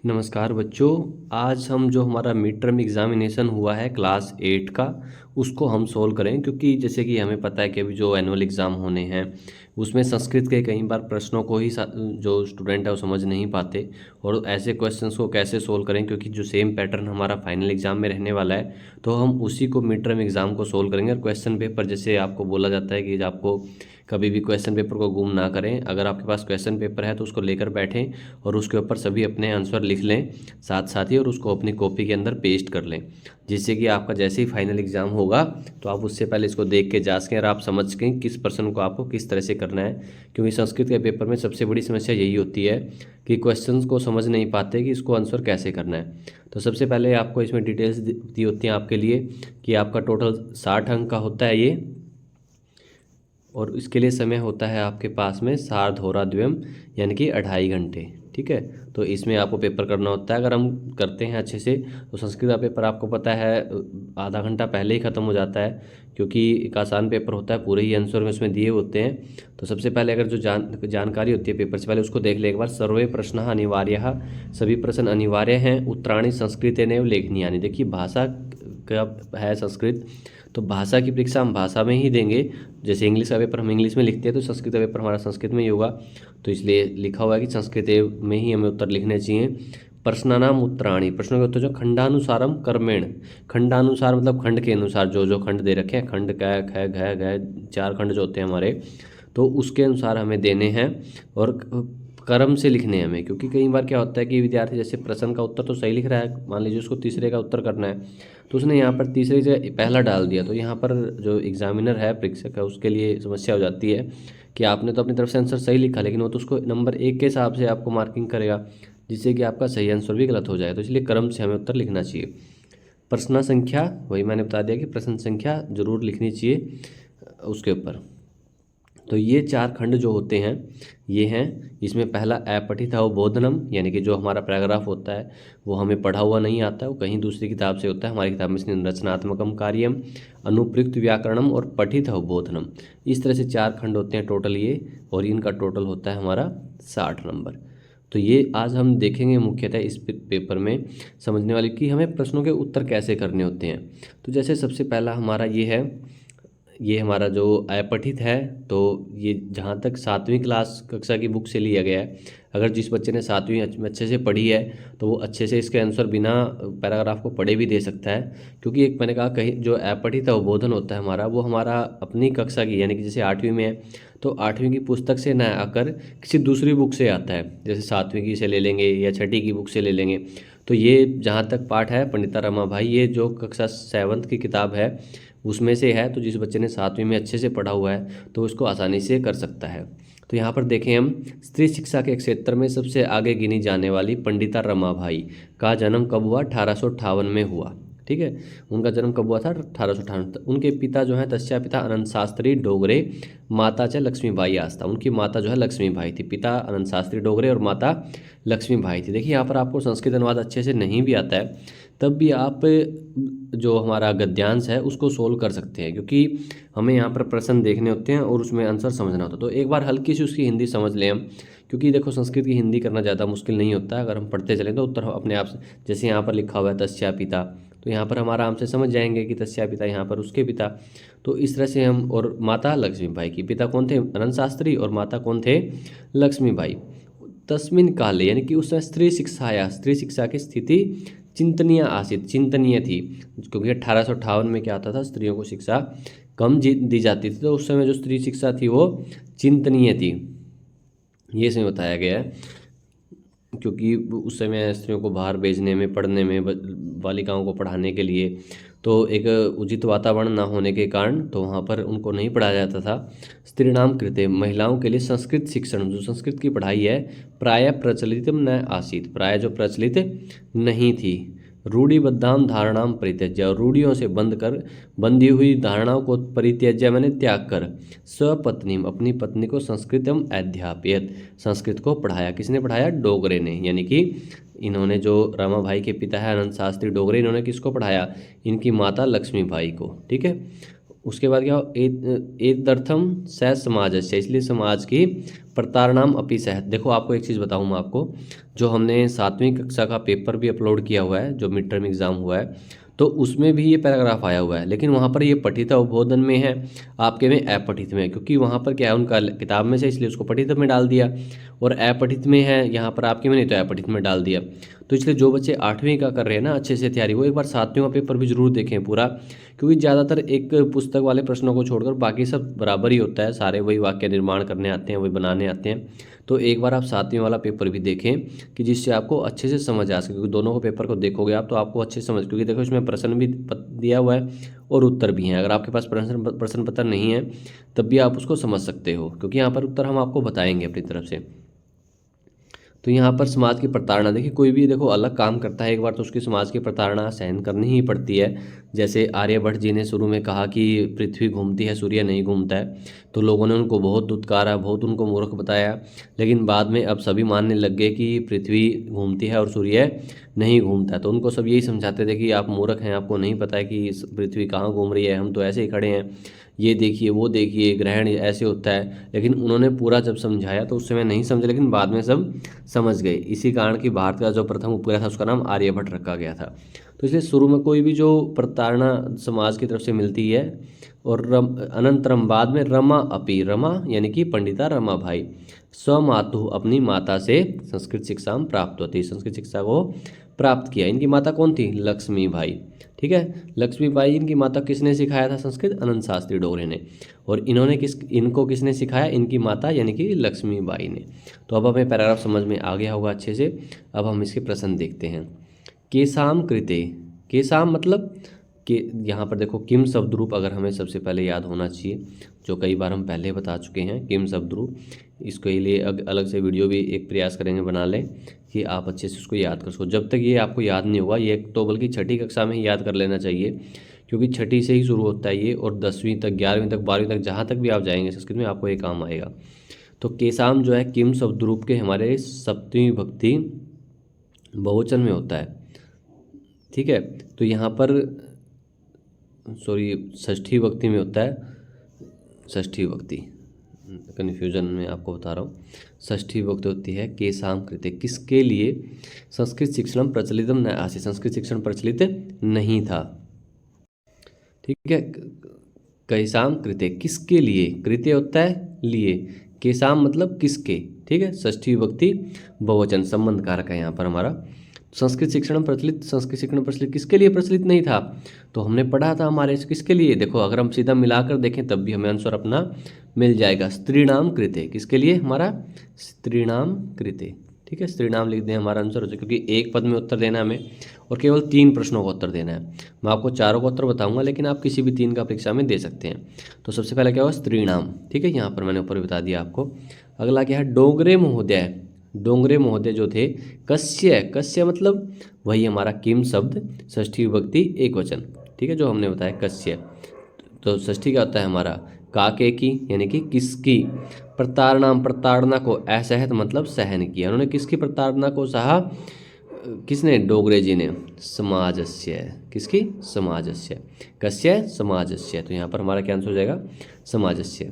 नमस्कार बच्चों। आज हम जो हमारा मिड टर्म एग्जामिनेशन हुआ है क्लास 8 का उसको हम सोल्व करें, क्योंकि जैसे कि हमें पता है कि अभी जो एनुअल एग्ज़ाम होने हैं उसमें संस्कृत के कई बार प्रश्नों को ही जो स्टूडेंट है वो समझ नहीं पाते। और ऐसे क्वेश्चंस को कैसे सोल्व करें, क्योंकि जो सेम पैटर्न हमारा फाइनल एग्ज़ाम में रहने वाला है तो हम उसी को मिड टर्म एग्ज़ाम को सोल्व करेंगे। और क्वेश्चन पेपर जैसे आपको बोला जाता है कि आपको कभी भी क्वेश्चन पेपर को गुम ना करें। अगर आपके पास क्वेश्चन पेपर है तो उसको लेकर बैठें और उसके ऊपर सभी अपने आंसर लिख लें साथ साथ ही, और उसको अपनी कॉपी के अंदर पेस्ट कर लें, जिससे कि आपका जैसे ही फाइनल एग्ज़ाम होगा तो आप उससे पहले इसको देख के जांच के और आप समझ सकें किस प्रश्न को आपको किस तरह से करना है। क्योंकि संस्कृत के पेपर में सबसे बड़ी समस्या यही होती है कि क्वेश्चंस को समझ नहीं पाते कि इसको आंसर कैसे करना है। तो सबसे पहले आपको इसमें डिटेल्स दी होती हैं आपके लिए कि आपका टोटल 60 अंक का होता है ये, और इसके लिए समय होता है आपके पास में सार्धहोराद्वयम् यानी कि 2.5 घंटे। ठीक है, तो इसमें आपको पेपर करना होता है। अगर हम करते हैं अच्छे से तो संस्कृत का पेपर आपको पता है आधा घंटा पहले ही ख़त्म हो जाता है, क्योंकि एक आसान पेपर होता है, पूरे ही आंसर में उसमें दिए होते हैं। तो सबसे पहले अगर जो जानकारी होती है पेपर से पहले उसको देख ले एक बार। सर्वे प्रश्न अनिवार्य, सभी प्रश्न अनिवार्य हैं। उत्तराणि संस्कृतेनैव लेखनीयानि। देखिए भाषा का है संस्कृत, तो भाषा की परीक्षा हम भाषा में ही देंगे। जैसे इंग्लिश का पेपर हम इंग्लिश में लिखते हैं तो संस्कृत का पेपर हमारा संस्कृत में ही होगा। तो इसलिए लिखा हुआ है कि संस्कृत में ही हमें उत्तर लिखने चाहिए। प्रश्नानाम उत्तराणि, प्रश्नों के उत्तर जो खंडानुसारम कर्मेण। खंडानुसार मतलब खंड के अनुसार, जो जो खंड दे रखे हैं, खंड क ख घ घ 4 खंड जो होते हैं हमारे, तो उसके अनुसार हमें देने हैं और क्रम से लिखने हैं हमें। क्योंकि कई बार क्या होता है कि विद्यार्थी जैसे प्रश्न का उत्तर तो सही लिख रहा है, मान लीजिए उसको तीसरे का उत्तर करना है तो उसने यहाँ पर तीसरे जगह पहला डाल दिया, तो यहाँ पर जो एग्जामिनर है, परीक्षक है, उसके लिए समस्या हो जाती है कि आपने तो अपनी तरफ से आंसर सही लिखा लेकिन वो तो उसको नंबर 1 के हिसाब से आपको मार्किंग करेगा, जिससे कि आपका सही आंसर भी गलत हो जाए। तो इसलिए क्रम से हमें उत्तर लिखना चाहिए। प्रश्न संख्या, वही मैंने बता दिया कि प्रश्न संख्या जरूर लिखनी चाहिए उसके ऊपर। तो ये 4 खंड जो होते हैं ये हैं। इसमें पहला अपठित अवबोधनम, यानी कि जो हमारा पैराग्राफ होता है वो हमें पढ़ा हुआ नहीं आता है, वो कहीं दूसरी किताब से होता है। हमारी किताब में इसमें रचनात्मकम कार्यम, अनुप्रयुक्त व्याकरणम और पठित अवबोधनम, इस तरह से 4 खंड होते हैं टोटल ये, और इनका टोटल होता है हमारा 60 नंबर। तो ये आज हम देखेंगे मुख्यतः इस पेपर में समझने वाली कि हमें प्रश्नों के उत्तर कैसे करने होते हैं। तो जैसे सबसे पहला हमारा ये है, ये हमारा जो अपठित है, तो ये जहाँ तक 7वीं क्लास कक्षा की बुक से लिया गया है। अगर जिस बच्चे ने 7वीं अच्छे से पढ़ी है तो वो अच्छे से इसके आंसर बिना पैराग्राफ को पढ़े भी दे सकता है। क्योंकि एक मैंने कहा कहीं जो अपठित अवबोधन होता है हमारा, वो हमारा अपनी कक्षा की, यानी कि जैसे 8वीं में है तो 8वीं की पुस्तक से न आकर किसी दूसरी बुक से आता है। जैसे 7वीं की से ले लेंगे या 6ठी की बुक से ले लेंगे। तो ये जहाँ तक पाठ है पंडिता रमा भाई, ये जो कक्षा 7th की किताब है उसमें से है। तो जिस बच्चे ने 7वीं में अच्छे से पढ़ा हुआ है तो उसको आसानी से कर सकता है। तो यहाँ पर देखें हम, स्त्री शिक्षा के क्षेत्र में सबसे आगे गिनी जाने वाली पंडिता रमाबाई का जन्म कब हुआ? 1858 में हुआ। ठीक है, उनका जन्म कब हुआ था? 1858। उनके पिता जो हैं तस्या पिता अनंत शास्त्री डोगरे, माता च लक्ष्मीबाई आस्था। उनकी माता जो है लक्ष्मीबाई थी, पिता अनंत शास्त्री डोगरे और माता लक्ष्मीबाई थी। देखिए यहाँ पर आपको संस्कृत अनुवाद अच्छे से नहीं भी आता है तब भी आप जो हमारा गद्यांश है उसको सोल्व कर सकते हैं, क्योंकि हमें यहाँ पर प्रश्न देखने होते हैं और उसमें आंसर समझना होता है। तो एक बार हल्की सी उसकी हिंदी समझ लें हम, क्योंकि देखो संस्कृत की हिंदी करना ज़्यादा मुश्किल नहीं होता है। अगर हम पढ़ते चलें तो उत्तर अपने आप से, जैसे यहाँ पर लिखा हुआ है तस्या पिता, तो यहाँ पर हम आराम से समझ जाएंगे कि तस्या पिता यहाँ पर उसके पिता। तो इस तरह से हम, और माता लक्ष्मीबाई की, पिता कौन थे? अनंत शास्त्री, और माता कौन थे? लक्ष्मीबाई। तस्मिन काले, यानी कि उस समय स्त्री शिक्षाया, स्त्री शिक्षा की स्थिति चिंतनीय आसित, चिंतनीय थी। क्योंकि 1858 में क्या आता था, स्त्रियों को शिक्षा कम दी जाती थी, तो उस समय जो स्त्री शिक्षा थी वो चिंतनीय थी, ये इसमें बताया गया है। क्योंकि उस समय स्त्रियों को बाहर भेजने में, पढ़ने में, बालिकाओं को पढ़ाने के लिए तो एक उचित वातावरण ना होने के कारण तो वहाँ पर उनको नहीं पढ़ाया जाता था। स्त्रीणाम कृते, महिलाओं के लिए संस्कृत शिक्षण, जो संस्कृत की पढ़ाई है, प्राय प्रचलित न आसीत, प्राय जो प्रचलित नहीं थी। रूढ़िबद्धाम धारणाम परित्यज्य, और रूढ़ियों से बंधी हुई धारणाओं को परित्यज्य मैंने त्याग कर, स्वपत्नीम, अपनी पत्नी को संस्कृतम अध्यापयत, संस्कृत को पढ़ाया। किसने पढ़ाया? डोगरे ने। यानी कि इन्होंने, जो रमाबाई के पिता है अनंत शास्त्री डोगरे, इन्होंने किसको पढ़ाया? इनकी माता लक्ष्मीबाई को। ठीक है, उसके बाद क्या हो, एतदर्थम स समाजस्य, इसलिए समाज की प्रतारणाम अपि सह। देखो आपको एक चीज़ बताऊँ मैं आपको, जो हमने 7वीं कक्षा का पेपर भी अपलोड किया हुआ है, जो मिड टर्म एग्ज़ाम हुआ है, तो उसमें भी ये पैराग्राफ आया हुआ है, लेकिन वहाँ पर ये पठित उद्बोधन में है, आपके में अपठित में है, क्योंकि वहाँ पर क्या है उनका किताब में से, इसलिए उसको पठित में डाल दिया, और अपठित में है यहाँ पर आपके में, नहीं तो अपठित में डाल दिया। तो इसलिए जो बच्चे 8वीं का कर रहे हैं ना अच्छे से तैयारी, वो एक बार 7वीं का पेपर भी जरूर देखें पूरा, क्योंकि ज़्यादातर एक पुस्तक वाले प्रश्नों को छोड़कर बाकी सब बराबर ही होता है, सारे वही वाक्य निर्माण करने आते हैं, वही बनाने आते हैं। तो एक बार आप 7वीं वाला पेपर भी देखें कि जिससे आपको अच्छे से समझ आ सके, क्योंकि दोनों को पेपर को देखोगे आप तो आपको अच्छे से समझ, क्योंकि देखो इसमें प्रश्न भी दिया हुआ है और उत्तर भी हैं। अगर आपके पास प्रश्न पत्र नहीं है तब भी आप उसको समझ सकते हो, क्योंकि यहाँ पर उत्तर हम आपको बताएंगे अपनी तरफ से। तो यहाँ पर समाज की प्रताड़ना, देखिए कोई भी देखो अलग काम करता है एक बार तो उसकी समाज की प्रताड़ना सहन करनी ही पड़ती है। जैसे आर्यभट्ट जी ने शुरू में कहा कि पृथ्वी घूमती है, सूर्य नहीं घूमता है, तो लोगों ने उनको बहुत दुत्कारा, बहुत उनको मूर्ख बताया, लेकिन बाद में अब सभी मानने लग गए कि पृथ्वी घूमती है और सूर्य नहीं घूमता है। तो उनको सब यही समझाते थे कि आप मूर्ख हैं, आपको नहीं पता है कि पृथ्वी कहाँ घूम रही है, हम तो ऐसे ही खड़े हैं, ये देखिए वो देखिए ग्रहण ऐसे होता है। लेकिन उन्होंने पूरा जब समझाया तो उस समय नहीं समझे, लेकिन बाद में सब समझ गए। इसी कारण कि भारत का जो प्रथम उपग्रह था उसका नाम आर्यभट्ट रखा गया था। तो इसलिए शुरू में कोई भी जो प्रताड़ना समाज की तरफ से मिलती है, और अनंतरम बाद में रमा अपि, रमा यानी कि पंडिता रमा भाई, स्वमातु अपनी माता से संस्कृत शिक्षा प्राप्त होती, संस्कृत शिक्षा को प्राप्त किया। इनकी माता कौन थी? लक्ष्मी भाई। ठीक है, लक्ष्मी बाई इनकी माता, किसने सिखाया था संस्कृत? अनंत शास्त्री डोगरे ने। और इन्होंने इनको किसने सिखाया? इनकी माता यानी कि लक्ष्मी बाई ने। तो अब हमें पैराग्राफ समझ में आ गया होगा अच्छे से। अब हम इसके प्रश्न देखते हैं। केसाम कृते, केसाम मतलब कि यहाँ पर देखो किम शब्द रूप अगर हमें सबसे पहले याद होना चाहिए, जो कई बार हम पहले बता चुके हैं किम शब्द रूप। इसके लिए अलग से वीडियो भी एक प्रयास करेंगे बना लें कि आप अच्छे से उसको याद कर सको। जब तक ये आपको याद नहीं होगा, ये तो बल्कि 6ठी कक्षा में ही याद कर लेना चाहिए, क्योंकि 6ठी से ही शुरू होता है ये, और 10वीं तक, 11वीं तक, 12वीं तक, जहाँ तक भी आप जाएंगे संस्कृत में आपको ये काम आएगा। तो केसाम जो है किम शब्द रूप के हमारे सप्तमी विभक्ति बहुवचन में होता है। ठीक है, तो यहाँ पर षष्ठी विभक्ति में होता है, षष्ठी विभक्ति, कन्फ्यूजन में आपको बता रहा हूँ। षष्ठी विभक्ति होती है केसाम कृते, किसके लिए? संस्कृत शिक्षण प्रचलितम न आसीत्, संस्कृत शिक्षण प्रचलित नहीं था। ठीक है, केसाम कृते किसके लिए, कृते होता है लिए, केसाम मतलब किसके। ठीक है, षष्ठी विभक्ति बहुवचन संबंध कारक है यहाँ पर हमारा। संस्कृत शिक्षण प्रचलित, संस्कृत शिक्षण प्रचलित किसके लिए प्रचलित नहीं था? तो हमने पढ़ा था हमारे किसके लिए। देखो अगर हम सीधा मिलाकर देखें तब भी हमें आंसर अपना मिल जाएगा। स्त्रीणाम कृते, किसके लिए? हमारा स्त्रीणाम कृते। ठीक है, स्त्रीणाम लिख दें, हमारा आंसर हो जाए, क्योंकि एक पद में उत्तर देना हमें और केवल 3 प्रश्नों का उत्तर देना है। मैं आपको चारों का उत्तर बताऊंगा, लेकिन आप किसी भी 3 का परीक्षा में दे सकते हैं। तो सबसे पहले क्या होगा? स्त्रीणाम। ठीक है, यहाँ पर मैंने ऊपर बता दिया आपको। अगला क्या है? डोंगरे महोदय, डोंगरे महोदय जो थे, कस्य, कस्य मतलब वही हमारा किम शब्द, षष्ठी विभक्ति एक वचन। ठीक है, जो हमने बताया कस्य। तो षष्ठी क्या होता है हमारा? काके की यानी कि किसकी। प्रताड़नाम, प्रताड़ना को असहत मतलब सहन किया। उन्होंने किसकी प्रताड़ना को सहा? किसने? डोगरे जी ने। समाजस्य, किसकी? समाजस्य। कस्य? समाजस्य। तो यहाँ पर हमारा क्या आंसर हो जाएगा? समाजस्य।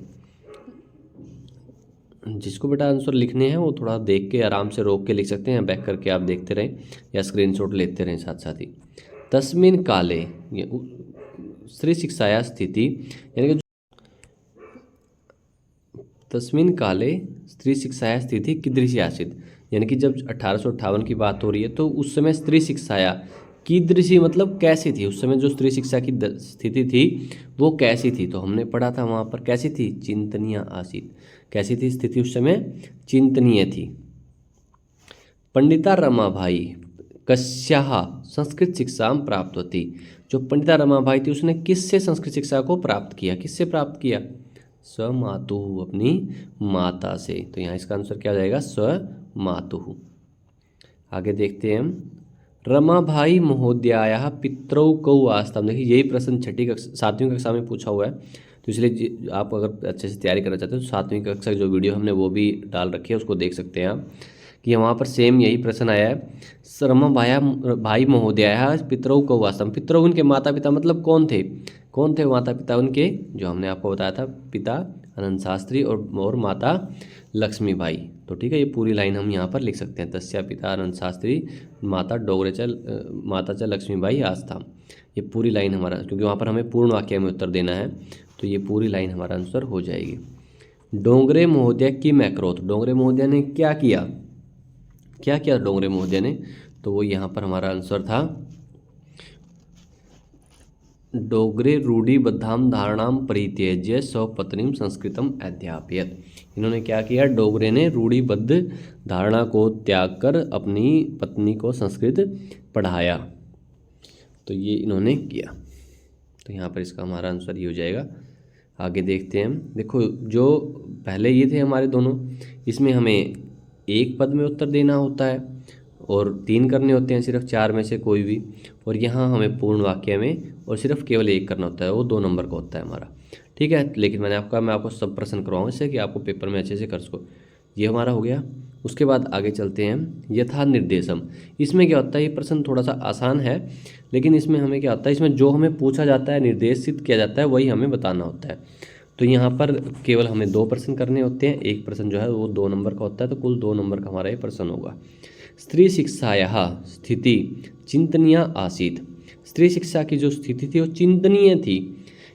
जिसको बेटा आंसर लिखने हैं वो थोड़ा देख के आराम से रोक के लिख सकते हैं, बैक करके आप देखते रहें या स्क्रीनशॉट लेते रहें साथ साथ ही। तस्मिन काले, स्त्री शिक्षाया स्थिति यानी कि तस्मिन काले स्त्री शिक्षाया स्थिति कीदृशी आसीत्, यानी कि जब 1858 की बात हो रही है तो उस समय स्त्री शिक्षाया कीदृशी मतलब कैसी थी। उस समय जो स्त्री शिक्षा की स्थिति थी वो कैसी थी? तो हमने पढ़ा था वहाँ पर कैसी थी? चिंतनीय आसीत्। कैसी थी स्थिति उस समय? चिंतनीय थी। पंडिता रमाबाई कस्याः संस्कृत शिक्षा प्राप्त होती, जो पंडिता रमाबाई थी उसने किससे संस्कृत शिक्षा को प्राप्त किया? किससे प्राप्त किया? स्वमातु, अपनी माता से। तो यहाँ इसका आंसर क्या हो जाएगा? स्वमातु। आगे देखते हैं हम। रमाबाई महोदयायाः पितरौ कौ आस्ताम्। देखिए यही प्रश्न 7वीं कक्षा में पूछा हुआ है, तो इसलिए आप अगर अच्छे से तैयारी करना चाहते हो तो 7वीं कक्षा की जो वीडियो हमने वो भी डाल रखी है, उसको देख सकते हैं आप कि वहाँ पर सेम यही प्रश्न आया है। शर्मा भाई महोदया पितरऊ को वास्तव, पितरऊ उनके माता पिता मतलब कौन थे माता पिता उनके, जो हमने आपको बताया था, पिता अनंत शास्त्री और माता लक्ष्मीबाई। तो ठीक है, ये पूरी लाइन हम यहाँ पर लिख सकते हैं, तस्या पिता अनंत शास्त्री माता माता च लक्ष्मीबाई आस्था। ये पूरी लाइन हमारा, क्योंकि वहाँ पर हमें पूर्ण वाक्य में उत्तर देना है, तो ये पूरी लाइन हमारा आंसर हो जाएगी। डोंगरे महोदय की मैक्रोथ, डोंगरे महोदय ने क्या किया, क्या किया डोंगरे महोदय ने, तो वो यहाँ पर हमारा आंसर था डोगरे रूढ़िबद्धाम धारणाम परित्यज्य स्वपत्नीम संस्कृतम अध्यापयत। इन्होंने क्या किया, डोगरे ने रूढ़िबद्ध धारणा को त्याग कर अपनी पत्नी को संस्कृत पढ़ाया, तो ये इन्होंने किया। तो यहाँ पर इसका हमारा आंसर ये हो जाएगा। आगे देखते हैं। देखो जो पहले ये थे हमारे दोनों, इसमें हमें एक पद में उत्तर देना होता है और 3 करने होते हैं, सिर्फ 4 में से कोई भी, और यहाँ हमें पूर्ण वाक्य में और सिर्फ केवल 1 करना होता है, वो 2 नंबर का होता है हमारा। ठीक है, लेकिन मैं आपको सब प्रश्न करवाऊँ इससे कि आपको पेपर में अच्छे से कर सको। ये हमारा हो गया। उसके बाद आगे चलते हैं, यथा निर्देशम। इसमें क्या होता है, ये प्रश्न थोड़ा सा आसान है, लेकिन इसमें हमें क्या होता है, इसमें जो हमें पूछा जाता है, निर्देशित किया जाता है, वही हमें बताना होता है। तो यहाँ पर केवल हमें 2 प्रश्न करने होते हैं, एक प्रश्न जो है वो 2 नंबर का होता है, तो कुल 2 नंबर का हमारा ये प्रश्न होगा। स्त्री शिक्षायाः स्थिति चिंतनीय आसीत। स्त्री शिक्षा की जो स्थिति थी वो चिंतनीय थी।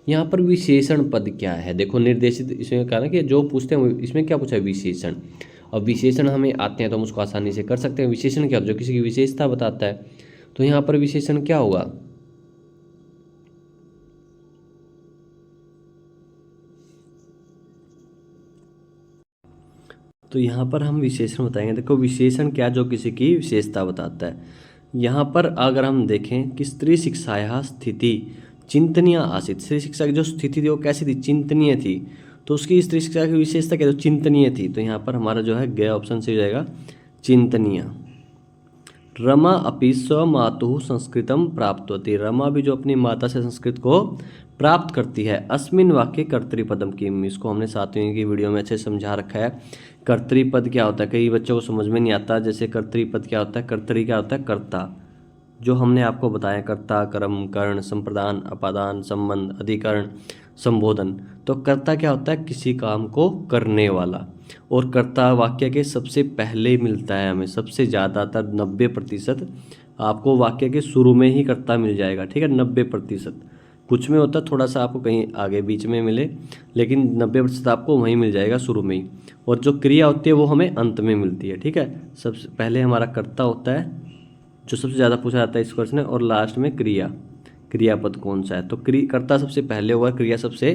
यहाँ पर विशेषण पद क्या है, देखो निर्देशित, इसमें कहा ना कि जो पूछते हैं इसमें क्या पूछा है, विशेषण। अब विशेषण हमें आते हैं तो हम उसको आसानी से कर सकते हैं। विशेषण क्या, जो किसी की विशेषता बताता है, तो यहाँ पर विशेषण क्या होगा, तो यहाँ पर हम विशेषण बताएंगे। देखो विशेषण क्या, जो किसी की विशेषता बताता है। यहाँ पर अगर हम देखें कि स्त्री शिक्षाया स्थिति चिंतनीय आसित, स्त्री शिक्षा की जो स्थिति थी वो कैसी थी, चिंतनीय थी, तो उसकी स्त्री शिक्षा की विशेषता क्या, जो चिंतनीय थी, तो यहाँ पर हमारा जो है ग ऑप्शन से हो जाएगा चिंतनीय। रमा अपि स्वमातुः संस्कृतम प्राप्तवती, रमा भी जो अपनी माता से संस्कृत को प्राप्त करती है। अस्मिन वाक्य कर्तृपदम किम, इसको हमने 7वीं की वीडियो में अच्छे समझा रखा है। कर्तृपद क्या होता है, कई बच्चों को समझ में नहीं आता। जैसे कर्तृपद क्या होता है, कर्तरी क्या होता है, कर्ता, जो हमने आपको बताया, कर्ता कर्म कर्ण संप्रदान अपादान संबंध अधिकरण संबोधन। तो कर्ता क्या होता है, किसी काम को करने वाला, और कर्ता वाक्य के सबसे पहले मिलता है हमें, सबसे ज़्यादातर 90% आपको वाक्य के शुरू में ही कर्ता मिल जाएगा। ठीक है, 90%, कुछ में होता है थोड़ा सा आपको कहीं आगे बीच में मिले, लेकिन 90% आपको वहीं मिल जाएगा शुरू में ही। और जो क्रिया होती है वो हमें अंत में मिलती है। ठीक है, सबसे पहले हमारा कर्ता होता है जो सबसे ज़्यादा पूछा जाता है इस क्वेश्चन में, और लास्ट में क्रियापद कौन सा है, तो कर्ता सबसे पहले होगा, क्रिया सबसे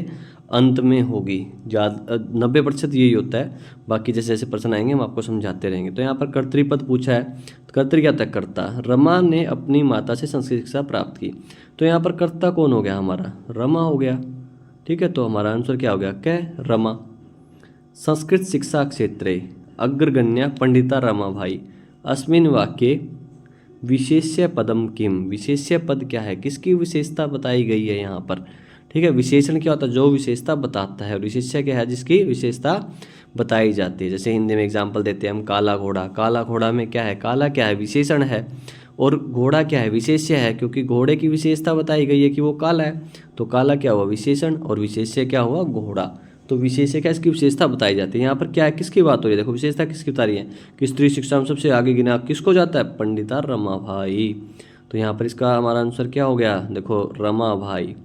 अंत में होगी। 90% यही होता है, बाकी जैसे जैसे प्रश्न आएंगे हम आपको समझाते रहेंगे। तो यहाँ पर कर्तृपद पूछा है, तो कर्तृ क्या होता है, कर्ता। रमा ने अपनी माता से संस्कृत शिक्षा प्राप्त की, तो यहाँ पर कर्ता कौन हो गया हमारा, रमा हो गया। ठीक है, तो हमारा आंसर क्या हो गया, क रमा। संस्कृत शिक्षा क्षेत्रे अग्रगण्या पंडिता रमा भाई, अस्मिन वाक्ये विशेष्य पदम किम, विशेष्य पद क्या है, किसकी विशेषता बताई गई है यहाँ पर। ठीक है, विशेषण क्या होता है, जो विशेषता बताता है, और विशेष्य क्या है, जिसकी विशेषता बताई जाती है। जैसे हिंदी में एग्जाम्पल देते हैं हम, काला घोड़ा, काला घोड़ा में क्या है, काला क्या है, विशेषण है, और घोड़ा क्या है, विशेष्य है, क्योंकि घोड़े की विशेषता बताई गई है कि वो काला है, तो काला क्या हुआ, विशेषण, और विशेष्य क्या हुआ, घोड़ा। तो विशेष्य क्या, इसकी विशेषता बताई जाती है। यहाँ पर क्या है, किसकी बात हो रही है, देखो विशेषता किसकी बता रही है, कि स्त्री शिक्षा में सबसे आगे गिना किसको जाता है, पंडिता रमा भाई। तो यहाँ पर इसका हमारा आंसर क्या हो गया, देखो रमा भाई।